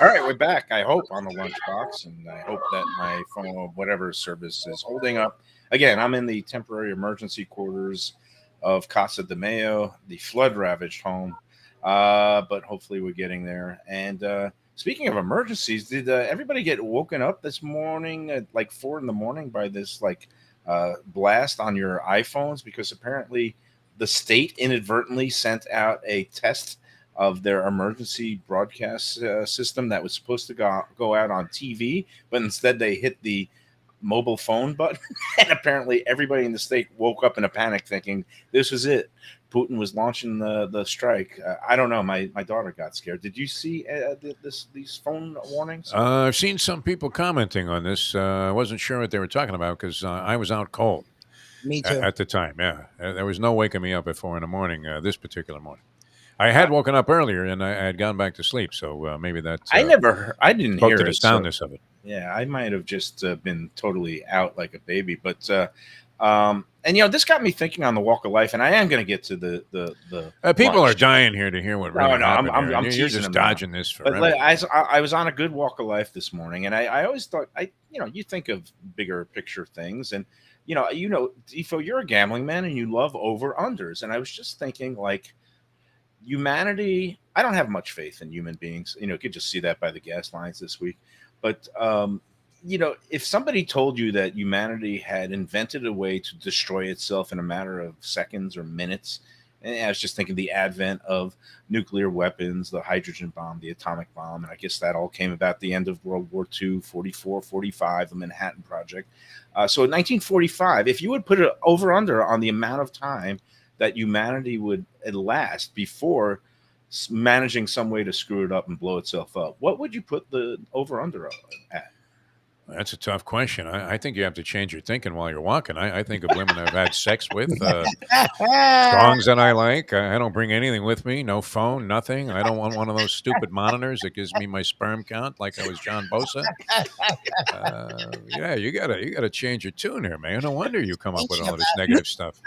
S3: All right, we're back, I hope, on the Lunchbox, and I hope that my phone, whatever service, is holding up. Again, I'm in the temporary emergency quarters of Casa de Mayo, the flood-ravaged home, but hopefully we're getting there. And speaking of emergencies, did everybody get woken up this morning at like 4 in the morning by this blast on your iPhones? Because apparently the state inadvertently sent out a test of their emergency broadcast system that was supposed to go out on TV, but instead they hit the mobile phone button. And apparently everybody in the state woke up in a panic thinking this was it. Putin was launching the strike. I don't know. My daughter got scared. Did you see these phone warnings?
S4: I've seen some people commenting on this. I wasn't sure what they were talking about because I was out cold.
S5: Me too.
S4: At the time, yeah. There was no waking me up at 4 in the morning this particular morning. I had woken up earlier and I had gone back to sleep, so maybe that
S3: I didn't hear
S4: the soundness of it.
S3: Yeah, I might have just been totally out like a baby, but and this got me thinking on the walk of life, and I am going to get to the
S4: people are dying here to hear what really happened.
S3: I'm
S4: You're just dodging this forever.
S3: But I was on a good walk of life this morning, and I always thought you think of bigger picture things, and Defo, you're a gambling man and you love over unders, and I was just thinking like. Humanity, I don't have much faith in human beings. You could just see that by the gas lines this week. But, if somebody told you that humanity had invented a way to destroy itself in a matter of seconds or minutes, and I was just thinking the advent of nuclear weapons, the hydrogen bomb, the atomic bomb, and I guess that all came about the end of World War II, 44, 45, the Manhattan Project. So in 1945, if you would put it over under on the amount of time that humanity would last before managing some way to screw it up and blow itself up, what would you put the over-under at?
S4: That's a tough question. I think you have to change your thinking while you're walking. I think of women I've had sex with, songs that I like. I don't bring anything with me, no phone, nothing. I don't want one of those stupid monitors that gives me my sperm count like I was John Bosa. Yeah, you gotta change your tune here, man. No wonder you come up with all this negative stuff.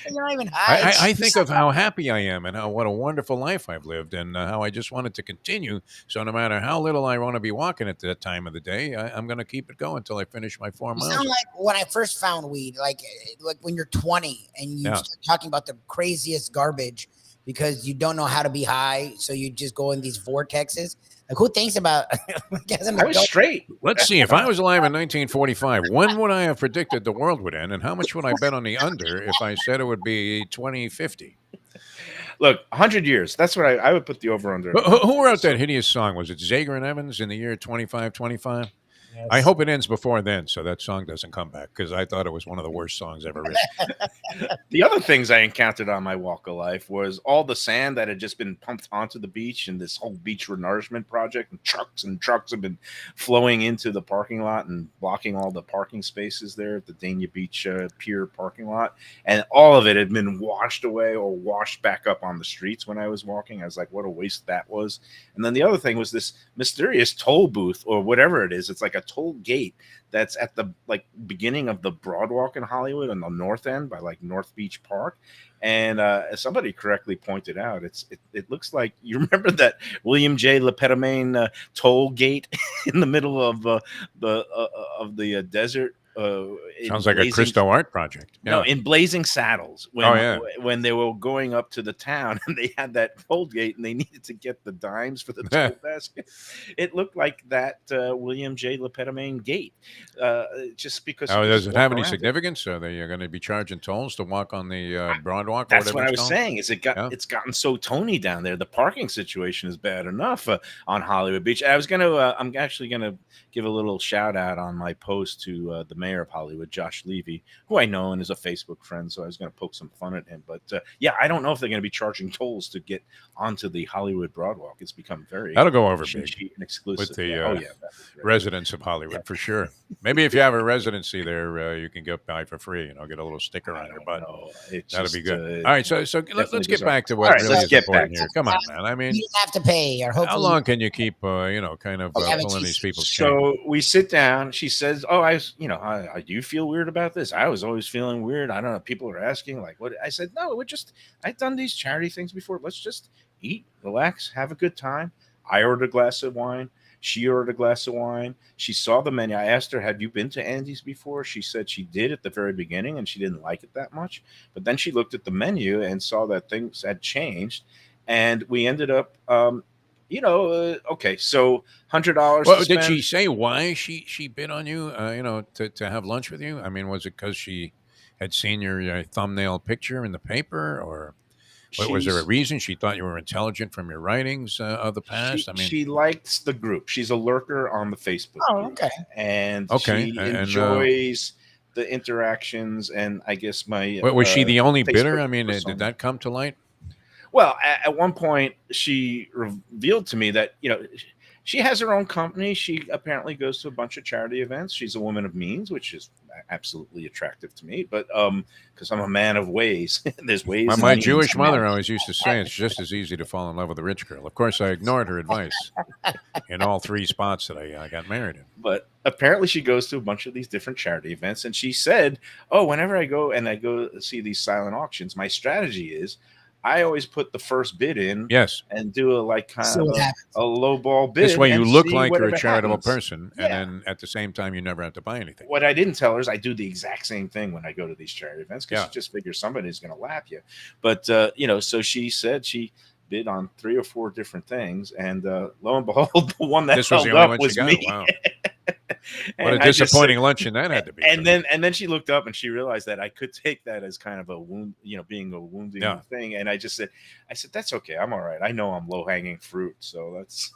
S5: You're not even high.
S4: I think of how happy I am and what a wonderful life I've lived and how I just want it to continue. So no matter how little I want to be walking at that time of the day, I'm going to keep it going until I finish my 4 miles.
S5: You sound like when I first found weed, like when you're 20 and you start talking about the craziest garbage because you don't know how to be high, so you just go in these vortexes. Like who thinks about?
S3: I was straight.
S4: Let's see. If I was alive in 1945, when would I have predicted the world would end, and how much would I bet on the under if I said it would be 2050?
S3: Look, 100 years. That's what I would put the over under.
S4: Who wrote that hideous song? Was it Zager and Evans in the year 2525? Yes. I hope it ends before then, so that song doesn't come back, because I thought it was one of the worst songs ever written.
S3: The other things I encountered on my walk of life was all the sand that had just been pumped onto the beach and this whole beach renourishment project, and trucks have been flowing into the parking lot and blocking all the parking spaces there at the Dania Beach Pier parking lot. And all of it had been washed away or washed back up on the streets when I was walking. I was like, what a waste that was. And then the other thing was this mysterious toll booth or whatever it is. It's like a toll gate that's at the beginning of the Broadwalk in Hollywood on the north end by North Beach Park. And as somebody correctly pointed out, it looks like, you remember that William J. Lepetamine toll gate in the middle of the desert.
S4: Sounds like a Christo art project.
S3: Yeah. No, in Blazing Saddles, when they were going up to the town and they had that toll gate and they needed to get the dimes for the toll basket. It looked like that William J. Lepetamine gate, just because.
S4: Oh, does it have any significance? Are they going to be charging tolls to walk on the Broadwalk?
S3: That's what I was saying. Is it's gotten so Tony down there. The parking situation is bad enough on Hollywood Beach. I'm actually gonna give a little shout out on my post to the mayor of Hollywood, Josh Levy, who I know and is a Facebook friend, so I was going to poke some fun at him. But yeah, I don't know if they're going to be charging tolls to get onto the Hollywood Broadwalk. It's become very
S4: that'll go over
S3: cheap
S4: big
S3: and exclusive.
S4: with the
S3: yeah,
S4: residents of Hollywood for sure. Maybe if you have a residency there, you can get by for free. Get a little sticker on your butt. That'll be good. All right, so let's get back to what really is important here. Come on, man. I mean,
S5: you have to pay, or hopefully.
S4: How long can you keep, kind of pulling these people's chain?
S3: So we sit down. She says, "Oh, I do you feel weird about this? I was always feeling weird. I don't know. People are asking, like, what?" I said, "No, I've done these charity things before. Let's just eat, relax, have a good time." I ordered a glass of wine. She ordered a glass of wine. She saw the menu. I asked her, "Have you been to Andy's before?" She said she did at the very beginning, and she didn't like it that much. But then she looked at the menu and saw that things had changed, and we ended up. Okay, so $100.
S4: Well, did she say why she bid on you? To have lunch with you. I mean, was it because she had seen your thumbnail picture in the paper, or was there a reason she thought you were intelligent from your writings of the past?
S3: She likes the group. She's a lurker on the Facebook.
S5: Oh,
S3: group,
S5: okay.
S3: And she enjoys the interactions. And I guess
S4: was she the only
S3: Facebook
S4: bidder? I mean,
S3: persona.
S4: did that come to light?
S3: Well, at one point, she revealed to me that, she has her own company. She apparently goes to a bunch of charity events. She's a woman of means, which is absolutely attractive to me. But because I'm a man of ways, there's ways.
S4: My Jewish mother always used to say it's just as easy to fall in love with a rich girl. Of course, I ignored her advice in all 3 spots that I got married in.
S3: But apparently, she goes to a bunch of these different charity events, and she said, "Oh, whenever I go see these silent auctions, my strategy is." I always put the first bid in,
S4: yes,
S3: and do a low ball bid.
S4: This way, you look like you're a charitable person, and then at the same time, you never have to buy anything.
S3: What I didn't tell her is I do the exact same thing when I go to these charity events because you just figure somebody's going to lap you. But so she said she bid on 3 or 4 different things, and lo and behold, the one that held up was me.
S4: Wow. What a disappointing luncheon that had to be.
S3: And then she looked up and she realized that I could take that as kind of a wound, being a wounding thing. And I said, "That's okay. I'm all right. I know I'm low hanging fruit, so that's."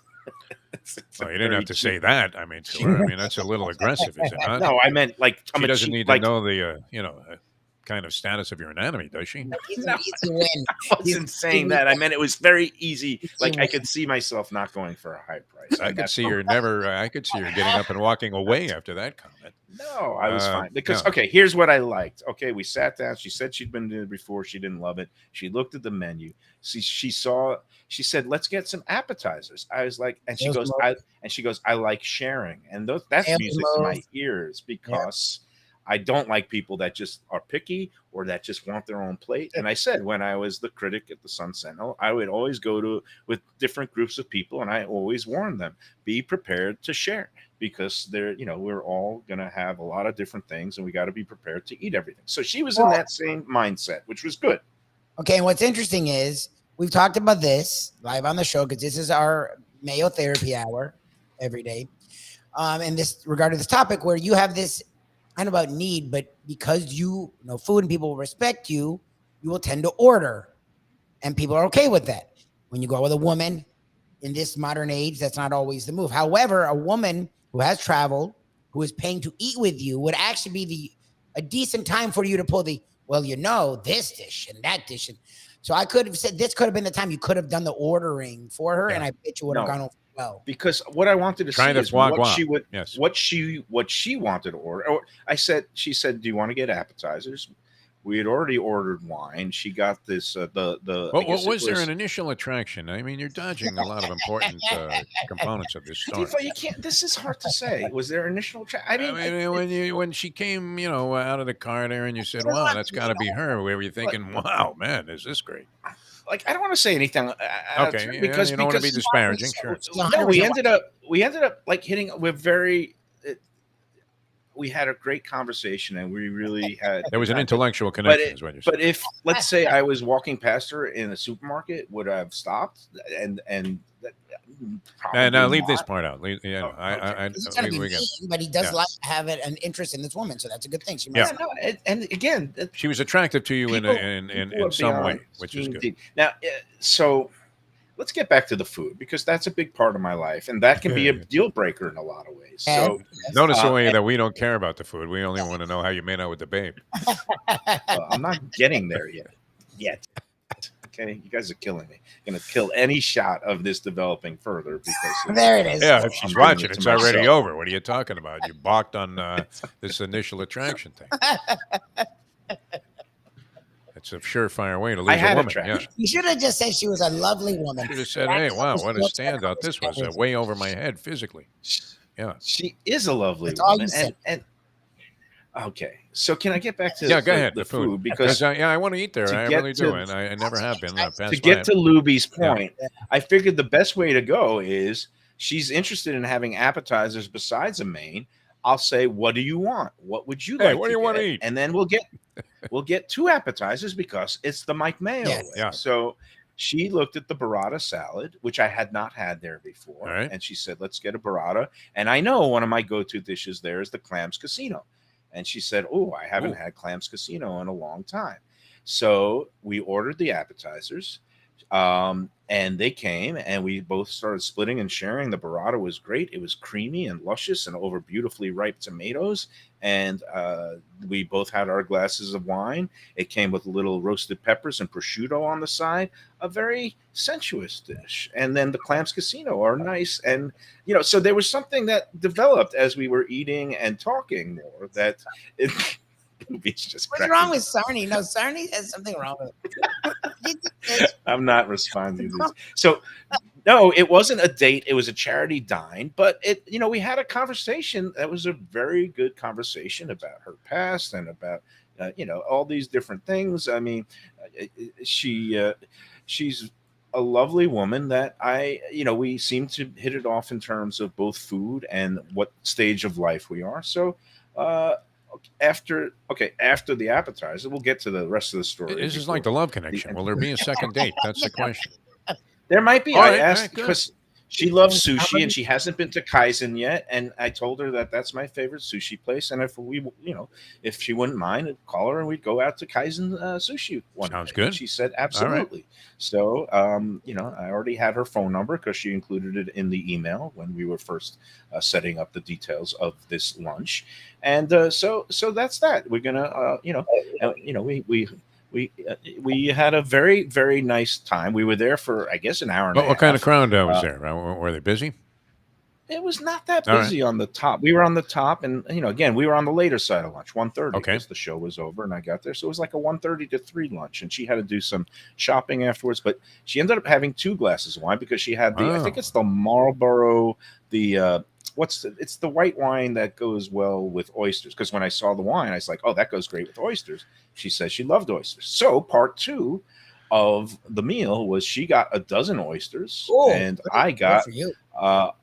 S4: Well, you didn't have to say that. I mean, to her. I mean, that's a little aggressive, is it not?
S3: No, I meant like
S4: she doesn't need to know the kind of status of your anatomy, does she?
S3: No, I wasn't saying that. I meant it was very easy. Like I could see myself not going for a high price.
S4: I could see her getting up and walking away after that comment.
S3: No, I was fine because okay, here's what I liked. Okay, we sat down. She said she'd been there before. She didn't love it. She looked at the menu. She said, "Let's get some appetizers." I was like, and she goes, "I like sharing," and that's music to my ears because. Yeah. I don't like people that just are picky or that just want their own plate. And I said, when I was the critic at the Sun Sentinel, I would always go with different groups of people. And I always warn them, be prepared to share because we're all going to have a lot of different things and we got to be prepared to eat everything. So she was in that same mindset, which was good.
S5: Okay. And what's interesting is we've talked about this live on the show because this is our Mayo therapy hour every day. And this regarding this topic where you have this, I don't know about need, but because you know food and people will respect you, you will tend to order. And people are okay with that. When you go out with a woman in this modern age, that's not always the move. However, a woman who has traveled, who is paying to eat with you, would actually be a decent time for you to pull this dish and that dish. And so I could have said this could have been the time you could have done the ordering for her, and I bet you would have gone over. Well,
S3: because what I wanted to see is what she wanted to order. Or she said, "Do you want to get appetizers?" We had already ordered wine. She got this.
S4: Was there an initial attraction? I mean, you're dodging a lot of important components of this story.
S3: Defo, you can't. This is hard to say. Was there initial attraction?
S4: I mean, when she came, out of the car there, and you said, "Wow, that's got to be her." Where were you thinking, "Wow, man, is this great?"
S3: Like I don't want to say anything.
S4: Okay, because you don't want to be disparaging. Sure.
S3: No, we ended up like hitting. We had a great conversation, and we really had.
S4: There was an intellectual connection, is what you're saying.
S3: But if let's say I was walking past her in a supermarket, would I have stopped? And
S4: now leave this part out. But
S5: he does like to have an interest in this woman, so that's a good thing.
S3: And again,
S4: she was attractive to you in some way, which is good.
S3: Now, so let's get back to the food, because that's a big part of my life, and that can be a deal breaker in a lot of ways. So
S4: notice the way that we don't care about the food. We only want to know how you made out with the babe.
S3: I'm not getting there yet. Okay, you guys are killing me. I'm gonna kill any shot of this developing further because
S5: there it is.
S4: Yeah, if she's watching, it's already over. What are you talking about? You balked on this initial attraction thing. It's a surefire way to lose a woman. Yeah.
S5: You should have just said she was a lovely woman.
S4: You should have said, "Hey, wow, what a standout this was! Way over my head physically." Yeah,
S3: she is a lovely
S5: That's
S3: woman.
S5: all you said.
S3: And okay, so can I get back to
S4: go ahead,
S3: the food? Because
S4: I want to eat there. I really do, and I never have been.
S3: To get to Lubie's point, I figured the best way to go is she's interested in having appetizers besides a main. I'll say, what do you want? What would you like?
S4: What do you want to eat?
S3: And then we'll get 2 appetizers because it's the Mike Mayo way.
S4: Yeah.
S3: So she looked at the burrata salad, which I had not had there before,
S4: right.
S3: And she said, "Let's get a burrata." And I know one of my go-to dishes there is the clams casino. And she said, "Oh, I haven't had clams casino in a long time." So we ordered the appetizers, and they came, and we both started splitting and sharing. The burrata was great. It was creamy and luscious and over beautifully ripe tomatoes. And we both had our glasses of wine. It came with little roasted peppers and prosciutto on the side, a very sensuous dish. And then the clams casino are nice. And, so there was something that developed as we were eating and talking more that it's just
S5: what's wrong with Sarni? No, Sarni has something wrong with it.
S3: I'm not responding to this. So, no, it wasn't a date. It was a charity dine, but we had a conversation that was a very good conversation about her past and about, all these different things. I mean, she's a lovely woman that we seem to hit it off in terms of both food and what stage of life we are. So, after the appetizer, we'll get to the rest of the story.
S4: This is like the love connection. Will there be a second date? That's the question.
S3: There might be. I asked because she loves sushi and she hasn't been to Kaizen yet, and I told her that that's my favorite sushi place, and if she wouldn't mind, I'd call her and we'd go out to Kaizen sushi one
S4: Sounds
S3: day.
S4: good.
S3: And she said absolutely. Right. So I already had her phone number because she included it in the email when we were first setting up the details of this lunch, and so that's that. We're gonna we had a very, very nice time. We were there for, I guess, an hour and a half.
S4: What kind of crowd was there? Were they busy?
S3: It was not that busy on the top. We were on the top, and again, we were on the later side of lunch, 1:30, because the show was over, and I got there. So it was like a 1:30 to 3 lunch, and she had to do some shopping afterwards. But she ended up having 2 glasses of wine because she had I think it's the Marlboro, it's the white wine that goes well with oysters. Because when I saw the wine, I was like, oh, that goes great with oysters. She says she loved oysters. So part 2 of the meal was she got a dozen oysters, and I got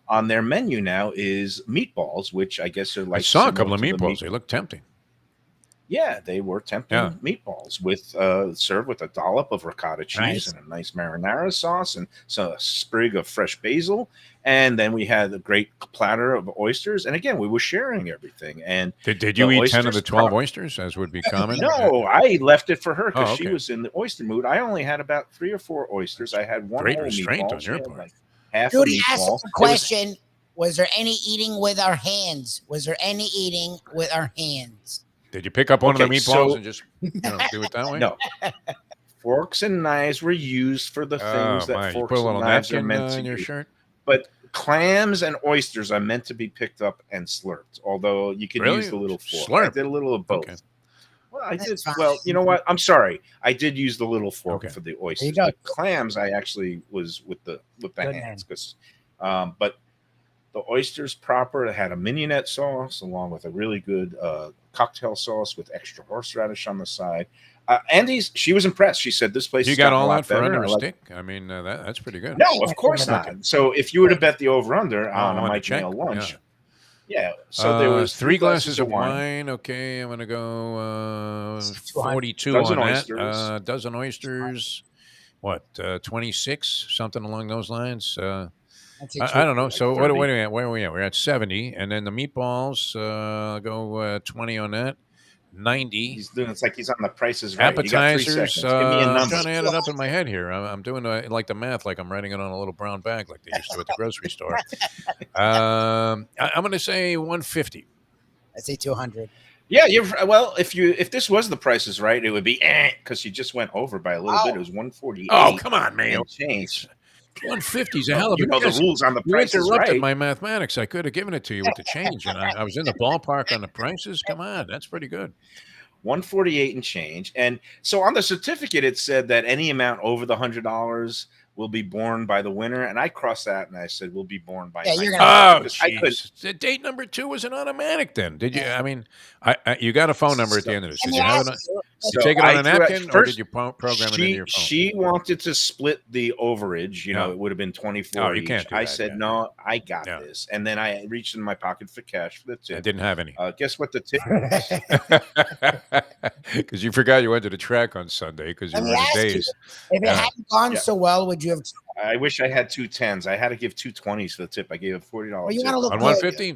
S3: on their menu now is meatballs, which I guess are like.
S4: I saw a couple of meatballs. They look tempting.
S3: Yeah, they were tempting meatballs with served with a dollop of ricotta cheese and a nice marinara sauce and a sprig of fresh basil. And then we had a great platter of oysters. And again, we were sharing everything. And
S4: did you eat 10 of the 12 oysters, as would be common?
S3: No, I left it for her because she was in the oyster mood. I only had about 3 or 4 oysters. I had one
S4: great
S3: whole
S4: restraint
S3: meatball.
S4: on your part.
S3: Like half
S5: Judy
S3: a meatball.
S5: asked the question, was there any eating with our hands? Was there any eating with our hands?
S4: Did you pick up one of the meatballs and just do it that way?
S3: No. Forks and knives were used for the things that forks and knives are meant to
S4: in your
S3: be.
S4: shirt?
S3: But clams and oysters are meant to be picked up and slurped, although you can use the little fork.
S4: Slurp.
S3: I did a little of both. Okay. Well, I did.
S5: Fine.
S3: Well, you know what? I'm sorry. I did use the little fork for the oysters. The clams, I actually was with the hands, because, but the oysters proper had a mignonette sauce along with a really good cocktail sauce with extra horseradish on the side. Andy's, she was impressed. She said this place.
S4: You got all that for under a stick? I mean, that's pretty good.
S3: No, of course not. So if you were to bet the over under on a Mike Mayo lunch. Yeah. So there was
S4: 3 glasses of wine. Okay, I'm going to go 42 on that. A dozen oysters. What, 26? Something along those lines. I don't know. So what are we at? Where are we at? We're at 70. And then the meatballs, go 20 on that. $9.90.
S3: He's doing it's like he's on the prices right.
S4: Appetizers.
S3: Give me a
S4: I'm
S3: number.
S4: trying to add it up in my head here. I'm doing like the math, like I'm writing it on a little brown bag, like they used to at the grocery store. I'm going to say 150.
S5: I say 200.
S3: Yeah, well. If this was the prices right, it would be because you just went over by a little bit. It was 148.
S4: Oh, come on, Mayo.
S3: Change.
S4: 150 is a hell of a
S3: the rules on the
S4: You
S3: prices
S4: interrupted
S3: right.
S4: my mathematics. I could have given it to you with the change, and I was in the ballpark on the prices. Come on, that's pretty good.
S3: 148 and change. And so on the certificate, it said that any amount over the $100 will be borne by the winner. And I crossed that and I said, will be borne by.
S5: You're
S4: gonna. The date number 2 was an automatic. Then did you? I mean, you got a phone number at the end of this. Did you have it? You take it on a napkin, or did you program it into your phone?
S3: She wanted to split the overage. It would have been 24.
S4: Oh, you can't do that,
S3: I said no. I got this, and then I reached in my pocket for cash for the tip.
S4: I didn't have any.
S3: Guess what the tip was?
S4: Because you forgot you went to the track on Sunday because you were in a daze.
S5: If it hadn't gone so well, would you have?
S3: I wish I had 2 10s. I had to give 2 20s for the tip. I gave a $40
S5: well, you
S3: tip.
S5: Want to look
S4: on
S5: good.
S4: 150.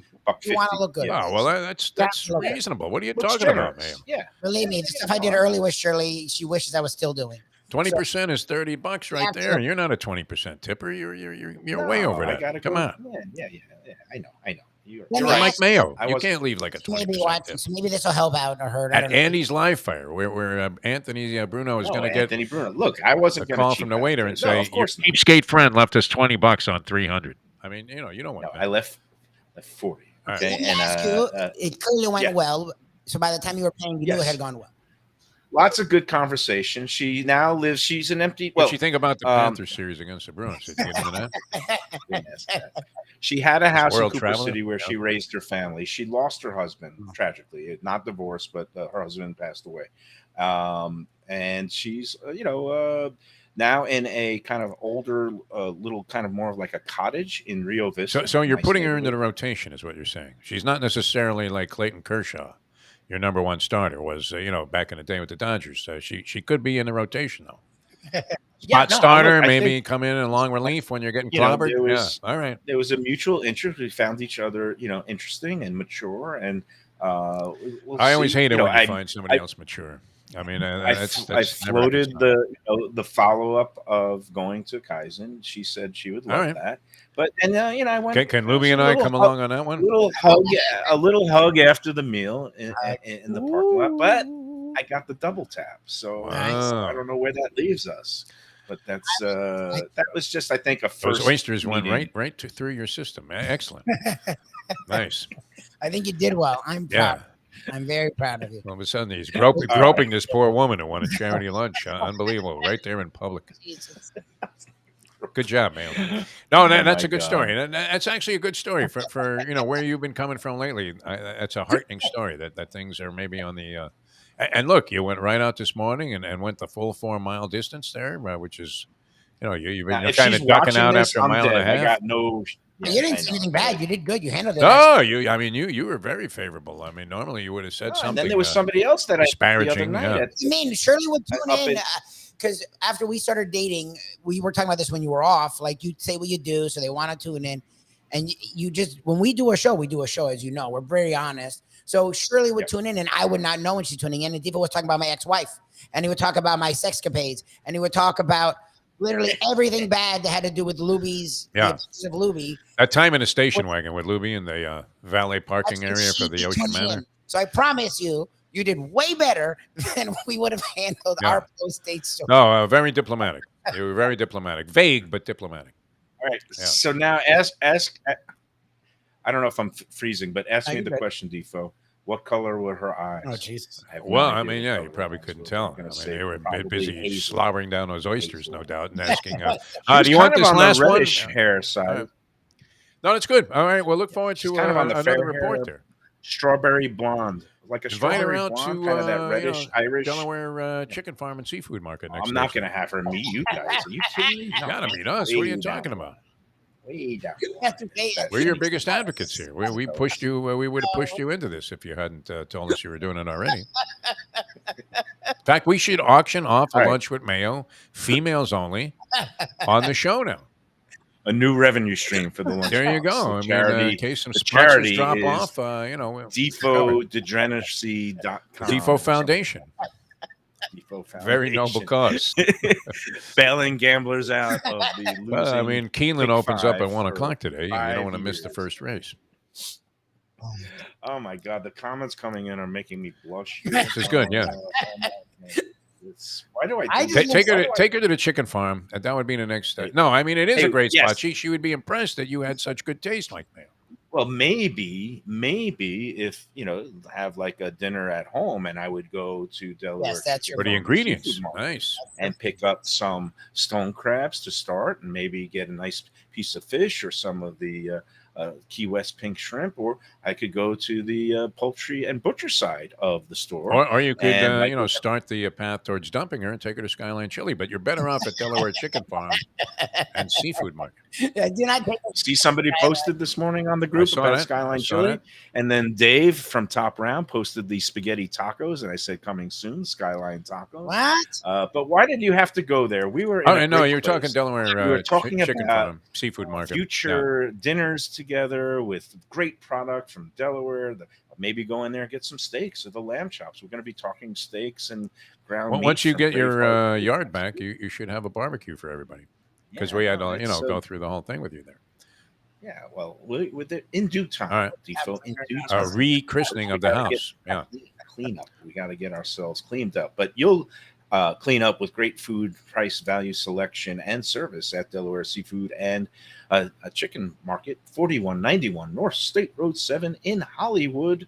S5: You want to look good.
S4: Oh well, that's reasonable. What are you talking about, man?
S3: Yeah,
S5: believe me, the stuff I did early with Shirley, she wishes I was still doing.
S4: 20% is $30 right there, and you're not a 20% tipper. You're way over that. Come on.
S3: Yeah. I know. You're
S4: right. Mike Mayo. You can't leave like a 20%.
S5: So maybe this will help out or hurt.
S4: At Andy's Live Fire, where Anthony Bruno is going to get
S3: Anthony Bruno. Look, I wasn't
S4: a call from the waiter and say, "Your cheapskate friend left us $20 on 300." I mean, you don't want.
S3: No, I left 40. Okay,
S5: let me ask you. It clearly went well. So by the time you were paying, you knew it had gone well.
S3: Lots of good conversation. She now lives. She's an empty.
S4: What did you think about the Panther series against the Bruins? Did you get into
S3: that? She had a house in Cooper City where she raised her family. She lost her husband tragically, not divorced, but her husband passed away. And she's now in a kind of older, little kind of more of like a cottage in Rio Vista.
S4: So you're putting her into the rotation, is what you're saying. She's not necessarily like Clayton Kershaw. Your number one starter was, back in the day with the Dodgers. She could be in the rotation, though. Starter, maybe come in long relief when you're getting clobbered. All right.
S3: There was a mutual interest. We found each other, interesting and mature. And
S4: I always hate it when you find somebody else mature. I mean, I
S3: floated the follow up of going to Kaizen. She said she would love that. But I went.
S4: Can Lubie and I come along on that one?
S3: A little hug after the meal in the parking lot. But I got the double tap, so I don't know where that leaves us. But that's that was just, I think, a first.
S4: Those oysters went right through your system. Excellent, nice.
S5: I think you did well. I'm proud. I'm very proud of you.
S4: All of a sudden, he's groping this poor woman who won a charity lunch. Unbelievable, right there in public. Jesus. Good job, man. No, that's a good story. That's actually a good story for where you've been coming from lately. That's a heartening story that things are maybe on the. And look, you went right out this morning and went the full 4 mile distance there, which is, you've been kind of ducking out after a mile and a half.
S3: I got no.
S5: You didn't see anything bad. You did good. You handled it.
S4: No, you were very favorable. I mean, normally you would have said something.
S3: And then there was somebody else that
S4: disparaging.
S3: The other night.
S5: I mean, Shirley would tune in because after we started dating, we were talking about this when you were off. Like, you'd say what you do, so they want to tune in. And you just, when we do a show, as you know. We're very honest. So Shirley would tune in, and I would not know when she's tuning in. And Defo was talking about my ex-wife, and he would talk about my sexcapades, and he would talk about literally everything bad that had to do with Lubie's. Of Lubie.
S4: That time in a station wagon with Lubie in the valet parking area for the Ocean Manor.
S5: So I promise you did way better than we would have handled our post-date story.
S4: No, very diplomatic. You were very diplomatic. Vague, but diplomatic.
S3: All right. Yeah. So now ask. I don't know if I'm freezing, but ask me the question, Defo. What color were her eyes?
S5: Oh, Jesus.
S4: Well, I mean, you probably couldn't tell. I mean, they were busy slobbering down those oysters, no doubt, and asking, do you want this last one?
S3: Hair side.
S4: No, it's good. All right. We'll look forward to
S3: kind of on the
S4: another report there.
S3: Strawberry blonde. Like a strawberry blonde, kind of that reddish Irish.
S4: Delaware chicken farm and seafood market next
S3: I'm not going to have her meet you guys. Are you kidding me?
S4: You got to meet us. What are you talking about?
S3: Way down.
S4: We're your biggest advocates here. We pushed you. We would have pushed you into this if you hadn't told us you were doing it already. In fact, we should auction off a lunch with Mayo, females only, on the show now.
S3: a new revenue stream for the Lunchbox.
S4: There you go. I mean, in case some sponsors drop off,
S3: Defo Degeneracy.com.
S4: Defo Foundation.
S3: Defo Foundation.
S4: Very noble cause.
S3: Bailing gamblers out of the losing.
S4: Well, I mean, Keeneland opens up at 1 o'clock today. You don't want to miss the
S3: years.
S4: first race.
S3: Oh my God, the comments coming in are making me blush.
S4: This is good, yeah.
S3: Why do I do
S4: take her to the chicken farm, and that would be the next step. No, I mean, it is a great spot. She would be impressed that you had such good taste like Mayo.
S3: Well, maybe if have like a dinner at home, and I would go to Delaware.
S5: Yes, that's
S4: for the ingredients. Nice.
S3: And pick up some stone crabs to start, and maybe get a nice piece of fish or some of the Key West pink shrimp, or I could go to the poultry and butcher side of the store.
S4: Or you could, start the path towards dumping her and take her to Skyline Chili. But you're better off at Delaware Chicken Farm and Seafood Market.
S5: Yeah, do not take
S3: See, somebody posted this morning on the group about Skyline Chili, and then Dave from Top Round posted the spaghetti tacos, and I said coming soon, Skyline Tacos.
S5: What?
S3: But why did you have to go there? We were.
S4: You're talking Delaware.
S3: We were talking
S4: Chicken
S3: about
S4: Farm, Seafood Market,
S3: future dinners together with great product from Delaware. Maybe go in there and get some steaks or the lamb chops. We're going to be talking steaks and ground meat.
S4: Once you get your yard back, you should have a barbecue for everybody. Because we had to, go through the whole thing with you there.
S3: Yeah, well, with it in due time.
S4: All right.
S3: Defo, in due time.
S4: A re-christening of the house.
S3: Clean up. We got to get ourselves cleaned up. But you'll clean up with great food, price, value, selection, and service at Delaware Seafood and a chicken market, 4191 North State Road 7 in Hollywood,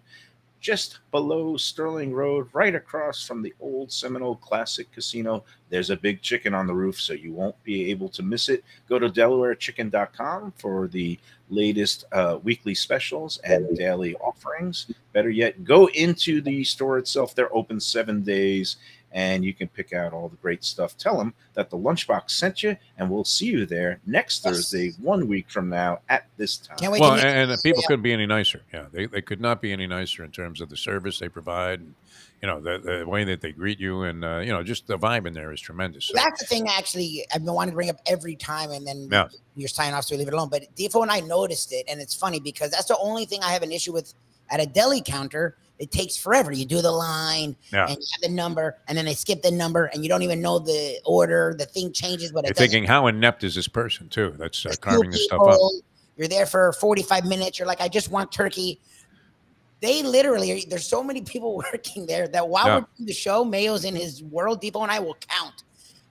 S3: just below Sterling Road, right across from the old Seminole Classic Casino. There's a big chicken on the roof, so you won't be able to miss it. Go to DelawareChicken.com for the latest weekly specials and daily offerings. Better yet, go into the store itself. They're open 7 days, and you can pick out all the great stuff. Tell them that the Lunchbox sent you, and we'll see you there next Thursday, 1 week from now at this time.
S5: Can't wait
S4: Well, and people couldn't be any nicer. Yeah, they could not be any nicer in terms of the service they provide, and the way that they greet you, and just the vibe in there is tremendous. So.
S5: That's the thing. Actually, I've been wanting to bring up every time, and then you're signing off, so we leave it alone. But Defo and I noticed it, and it's funny because that's the only thing I have an issue with at a deli counter. It takes forever. You do the line and you have the number, and then they skip the number, and you don't even know the order. The thing changes, but
S4: you're thinking, how inept is this person too? That's carving this stuff up.
S5: You're there for 45 minutes. You're like, I just want turkey. They literally, there's so many people working there that while we're doing the show, Mayo's in his world. Defo and I will count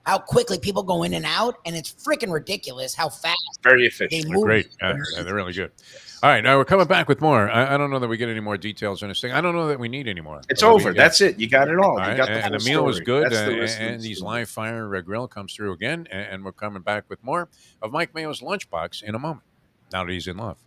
S5: how quickly people go in and out, and it's freaking ridiculous how fast.
S3: Very efficient.
S4: They're great. Yeah, they're really good. All right, now we're coming back with more. I don't know that we get any more details on this thing. I don't know that we need any more.
S3: It's over. That's it. You got it all.
S4: You
S3: got
S4: the meal was good, and these live fire grill comes through again, and we're coming back with more of Mike Mayo's Lunchbox in a moment. Now that he's in love.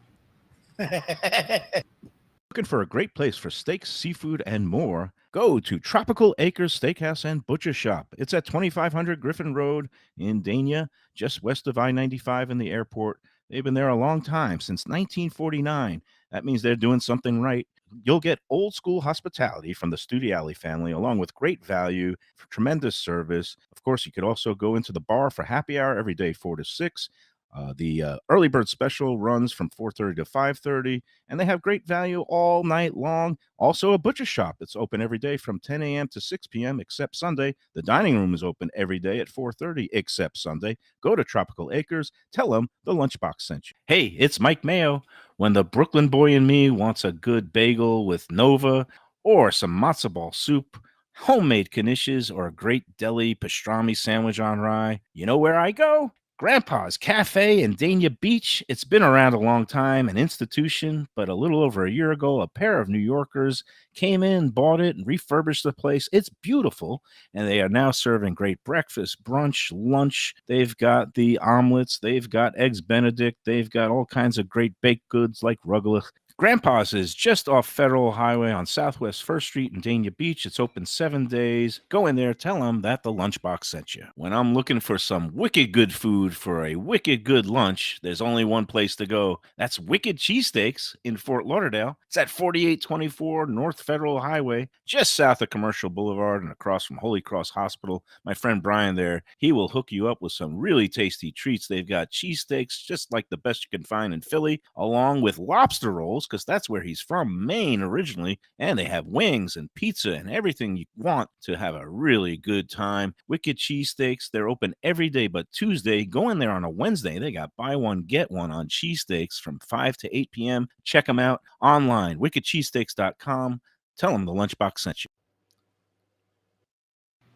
S6: Looking for a great place for steaks, seafood, and more? Go to Tropical Acres Steakhouse and Butcher Shop. It's at 2500 Griffin Road in Dania, just west of I-95 and the airport. They've been there a long time, since 1949. That means they're doing something right. You'll get old school hospitality from the Studiali family, along with great value, tremendous service. Of course, you could also go into the bar for happy hour every day, 4 to 6. The early bird special runs from 4:30 to 5:30, and they have great value all night long. Also, a butcher shop that's open every day from 10 a.m. to 6 p.m. except Sunday. The dining room is open every day at 4:30 except Sunday. Go to Tropical Acres. Tell them the Lunchbox sent you. Hey, it's Mike Mayo. When the Brooklyn boy in me wants a good bagel with Nova or some matzo ball soup, homemade knishes, or a great deli pastrami sandwich on rye, you know where I go? Grandpa's Cafe in Dania Beach. It's been around a long time, an institution, but a little over a year ago, a pair of New Yorkers came in, bought it, and refurbished the place. It's beautiful, and they are now serving great breakfast, brunch, lunch. They've got the omelets. They've got eggs Benedict. They've got all kinds of great baked goods like rugelach. Grandpa's is just off Federal Highway on Southwest 1st Street in Dania Beach. It's open 7 days. Go in there, tell them that the Lunchbox sent you. When I'm looking for some wicked good food for a wicked good lunch, there's only one place to go. That's Wicked Cheesesteaks in Fort Lauderdale. It's at 4824 North Federal Highway, just south of Commercial Boulevard and across from Holy Cross Hospital. My friend Brian there, he will hook you up with some really tasty treats. They've got cheesesteaks just like the best you can find in Philly, along with lobster rolls, because that's where he's from, Maine originally, and they have wings and pizza and everything you want to have a really good time. Wicked Cheesesteaks, they're open every day but Tuesday. Go in there on a Wednesday. They got buy one, get one on cheesesteaks from 5 to 8 p.m. Check them out online, wickedcheesesteaks.com. Tell them the Lunchbox sent you.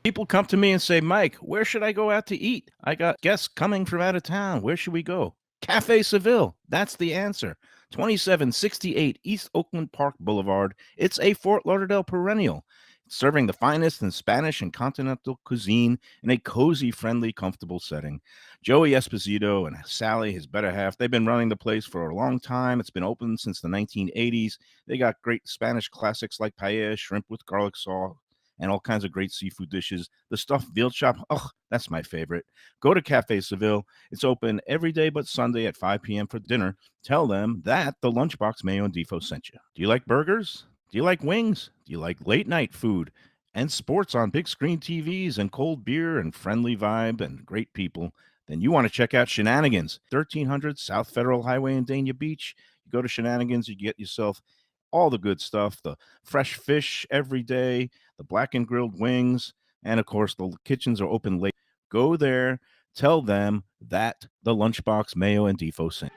S6: People come to me and say, Mike, where should I go out to eat? I got guests coming from out of town. Where should we go? Cafe Seville. That's the answer. 2768 East Oakland Park Boulevard. It's a Fort Lauderdale perennial, serving the finest in Spanish and continental cuisine in a cozy, friendly, comfortable setting. Joey Esposito and Sally, his better half, they've been running the place for a long time. It's been open since the 1980s. They got great Spanish classics like paella, shrimp with garlic sauce, and all kinds of great seafood dishes. The stuffed veal chop, oh, that's my favorite. Go to Cafe Seville. It's open every day but Sunday at 5 p.m. for dinner. Tell them that the Lunchbox, Mayo, and Defo sent you. Do you like burgers? Do you like wings? Do you like late night food and sports on big screen TVs and cold beer and friendly vibe and great people? Then you want to check out Shenanigans, 1300 South Federal Highway in Dania Beach. You go to Shenanigans, you get yourself all the good stuff, the fresh fish every day, the black and grilled wings, and of course, the kitchens are open late. Go there, tell them that the Lunchbox, Mayo, and Defo sent.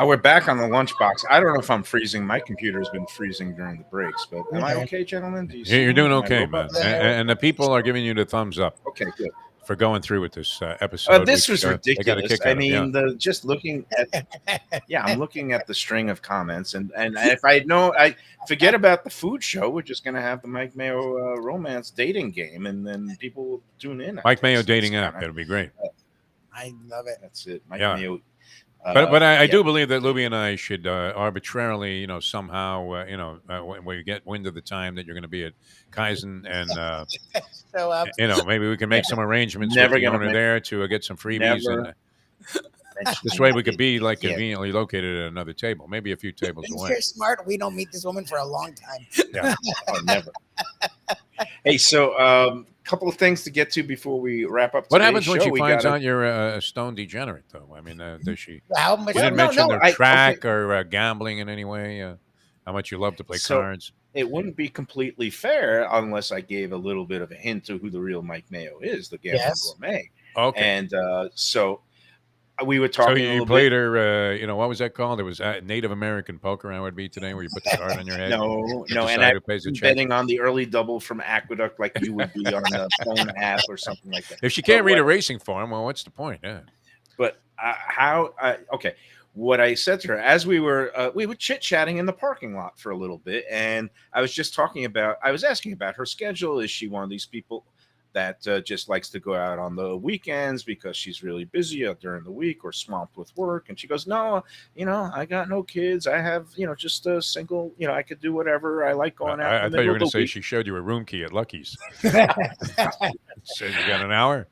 S3: We're back on the Lunchbox. I don't know if I'm freezing. My computer has been freezing during the breaks, but am I okay, gentlemen? Do you see
S4: You're doing okay, man. And the people are giving you the thumbs up.
S3: Okay, good.
S4: For going through with this episode.
S3: This was ridiculous. I mean, just looking at, I'm looking at the string of comments, and if I forget about the food show, we're just going to have the Mike Mayo romance dating game, and then people will tune in.
S4: Mike Mayo dating app. It'll be great.
S5: I love it.
S3: That's it. Mike Mayo.
S4: But I do believe that Lubie and I should arbitrarily, somehow, when we get wind of the time that you're going to be at Kaizen, and maybe we can make some arrangements with the owner there to get some freebies. This way, we could be conveniently located at another table, maybe a few tables away.
S5: You're smart. We don't meet this woman for a long time.
S4: Yeah,
S3: never. Hey, so couple of things to get to before we wrap up.
S4: What happens when she finds out you're a stone degenerate, though? I mean, does she?
S5: How much?
S4: You didn't mention their track or gambling in any way. How much you love to play cards?
S3: It wouldn't be completely fair unless I gave a little bit of a hint to who the real Mike Mayo is, the gambling gourmet.
S4: Okay,
S3: and so we were talking.
S4: So you played her. What was that called? It was Native American poker. How would it be today, where you put the card on your head?
S3: No, and I was betting on the early double from Aqueduct, like you would be on the phone app or something like that.
S4: If she can't read a racing form, well, what's the point? Yeah.
S3: But okay. What I said to her as we were chit chatting in the parking lot for a little bit, and I was asking about her schedule. Is she one of these people that just likes to go out on the weekends because she's really busy during the week or swamped with work? And she goes, no, I got no kids. I have, just a single, I could do whatever. I like going out.
S4: I thought you were going to say she showed you a room key at Lucky's. So you got an hour?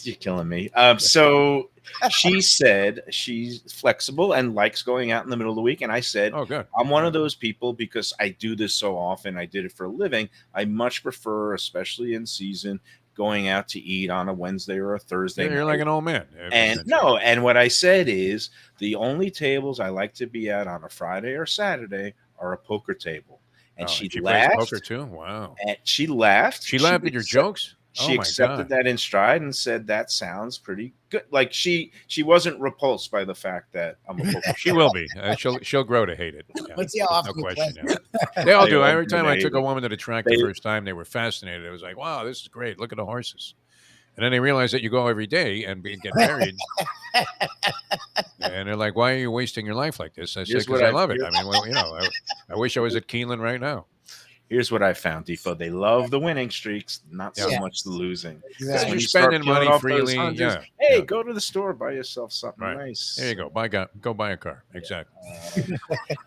S3: You're killing me. So she said she's flexible and likes going out in the middle of the week. And I said,
S4: oh, good.
S3: I'm one of those people because I do this so often. I did it for a living. I much prefer, especially in season, going out to eat on a Wednesday or a Thursday.
S4: You're like an old man.
S3: And what I said is the only tables I like to be at on a Friday or Saturday are a poker table. And she laughed.
S4: Plays poker too? Wow.
S3: And she laughed.
S4: She laughed at your jokes?
S3: She accepted that in stride and said, that sounds pretty good. Like she wasn't repulsed by the fact that I'm a poker.
S4: She will be. She'll grow to hate it. Yeah,
S5: Let's see how often
S4: no
S5: you
S4: question.
S5: play.
S4: Yeah. They all do. Every time I took a woman to the track the first time, they were fascinated. It was like, wow, this is great. Look at the horses. And then they realize that you go every day and get married. And they're like, why are you wasting your life like this? I said, because I love it. I mean, well, I wish I was at Keeneland right now.
S3: Here's what I found, Defo. They love the winning streaks, not so much the losing.
S4: Exactly. You're spending money freely.
S3: Hey, go to the store, buy yourself something nice.
S4: There you go. Go buy a car. Exactly.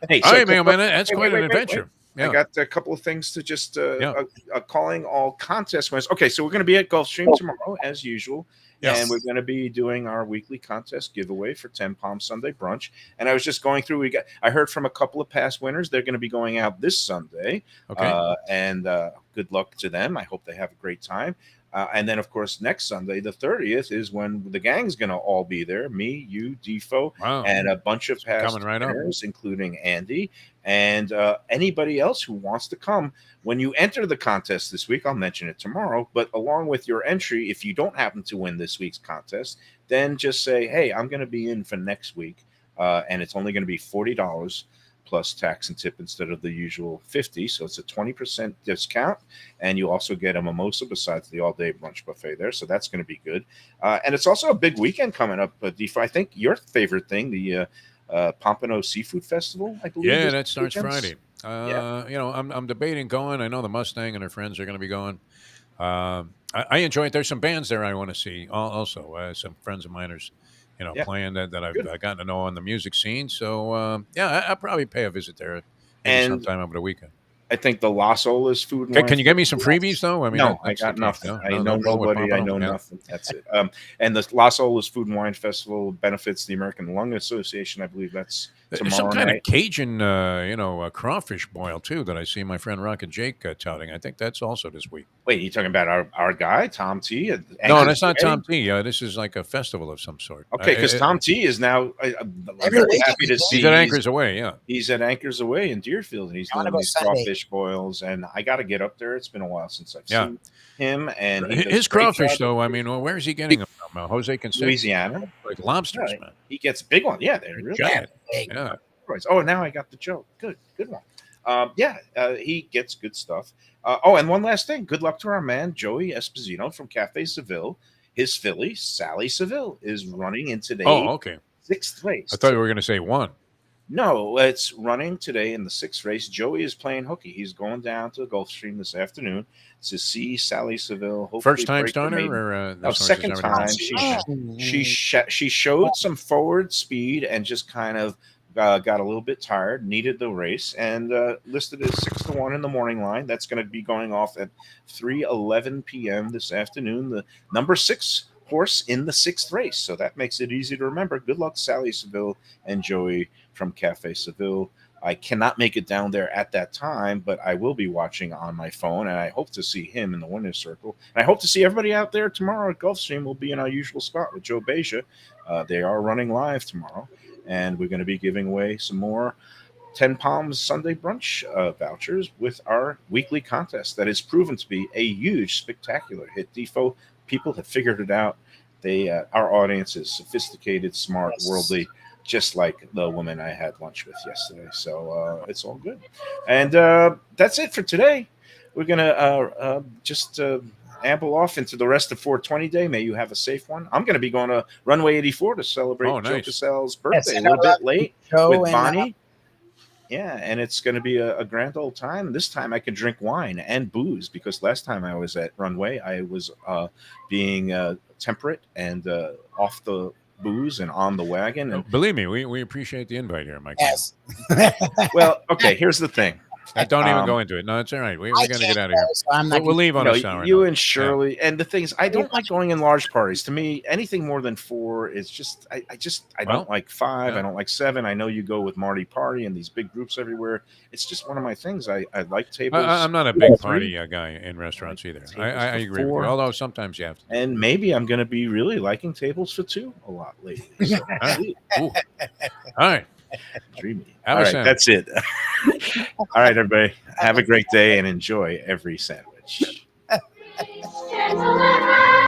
S3: Hey,
S4: all right, man. That's quite an adventure.
S3: Yeah. I got a couple of things to just calling all contest winners. Okay, so we're going to be at Gulfstream tomorrow, as usual. Yes. And we're going to be doing our weekly contest giveaway for 10 Palm Sunday brunch. And I was just going through. I heard from a couple of past winners. They're going to be going out this Sunday. Okay. And good luck to them. I hope they have a great time. And then, of course, next Sunday, the 30th, is when the gang's going to all be there. Me, you, Defo, and a bunch of past winners, including Andy. And anybody else who wants to come. When you enter the contest this week, I'll mention it tomorrow, but along with your entry, if you don't happen to win this week's contest, then just say, hey, I'm going to be in for next week, and it's only going to be $40 plus tax and tip instead of the usual $50. So it's a 20% discount, and you also get a mimosa besides the all-day brunch buffet there, so that's going to be good. And it's also a big weekend coming up, Defo. I think your favorite thing, the Pompano Seafood Festival, I believe.
S4: Yeah, that starts Friday. I'm debating going. I know the Mustang and her friends are going to be going. I enjoy it. There's some bands there I want to see also. Some friends of mine are playing that I've gotten to know on the music scene. So, I'll probably pay a visit there sometime over the weekend.
S3: I think the Las Olas food.
S4: Can you get me some freebies though? I mean,
S3: no, I got nothing. I know nobody. I know nothing. That's it. And the Las Olas Food and Wine Festival benefits the American Lung Association. I believe that's tomorrow.
S4: Some kind of Cajun, crawfish boil too that I see my friend Rocket Jake touting. I think that's also this week.
S3: Wait, you talking about our guy Tom T?
S4: No, that's not Tom T. This is like a festival of some sort.
S3: Okay, because Tom T is now. I'm very happy to see.
S4: He's at Anchors Away. Yeah,
S3: he's at Anchors Away in Deerfield, and he's doing these crawfish boils. And I got to get up there. It's been a while since I've seen him. And
S4: his crawfish, though. I mean, where is he getting them from? Jose Canseco,
S3: Louisiana,
S4: like lobsters, man.
S3: He gets big ones. Yeah, they're really
S4: giant. Yeah.
S3: Oh, now I got the joke. Good one. He gets good stuff. And one last thing. Good luck to our man Joey Esposito from Cafe Seville. His filly, Sally Seville, is running in today.
S4: Oh, okay.
S3: 6th race.
S4: I thought you were going to say 1.
S3: No, it's running today in the 6th race. Joey is playing hooky. He's going down to the Gulfstream this afternoon to see Sally Seville.
S4: First time starter or
S3: second time? She showed some forward speed and just kind of got a little bit tired, needed the race, and listed as 6-1 in the morning line. That's going to be going off at 3:11 p.m. this afternoon. The number 6 horse in the 6th race. So that makes it easy to remember. Good luck, Sally Seville and Joey from Cafe Seville. I cannot make it down there at that time, but I will be watching on my phone, and I hope to see him in the winner's circle. And I hope to see everybody out there tomorrow at Gulfstream. We'll be in our usual spot with Joe Beja. They are running live tomorrow, and we're going to be giving away some more 10 Palms Sunday brunch vouchers with our weekly contest that has proven to be a huge, spectacular hit. Defo, people have figured it out. Our audience is sophisticated, smart, worldly, just like the woman I had lunch with yesterday. So it's all good. And that's it for today. We're going to just amble off into the rest of 420 Day. May you have a safe one. I'm going to be going to Runway 84 to celebrate Joe Cassell's birthday a little bit late with Bonnie. Yeah, and it's going to be a grand old time. This time I can drink wine and booze because last time I was at Runway, I was being temperate and off the booze and on the wagon. And
S4: believe me, we appreciate the invite here, Mike.
S5: Yes.
S3: Well, okay, here's the thing.
S4: Don't even go into it. No, it's all right. We're going to get out of here.
S5: So I'm not
S4: we'll leave on a sour
S3: You
S4: note.
S3: and Shirley. Yeah. And the thing is, I don't like going in large parties. To me, anything more than 4 is just, I don't like 5. Yeah. I don't like 7. I know you go with Marty Party and these big groups everywhere. It's just one of my things. I like tables.
S4: I'm not a big party guy in restaurants either. I agree with you, although sometimes you have to.
S3: And maybe I'm going to be really liking tables for 2 a lot lately. So,
S4: all right.
S3: Dreamy. All right, that's it. All right, everybody. Have a great day and enjoy every sandwich.
S7: gentlemen.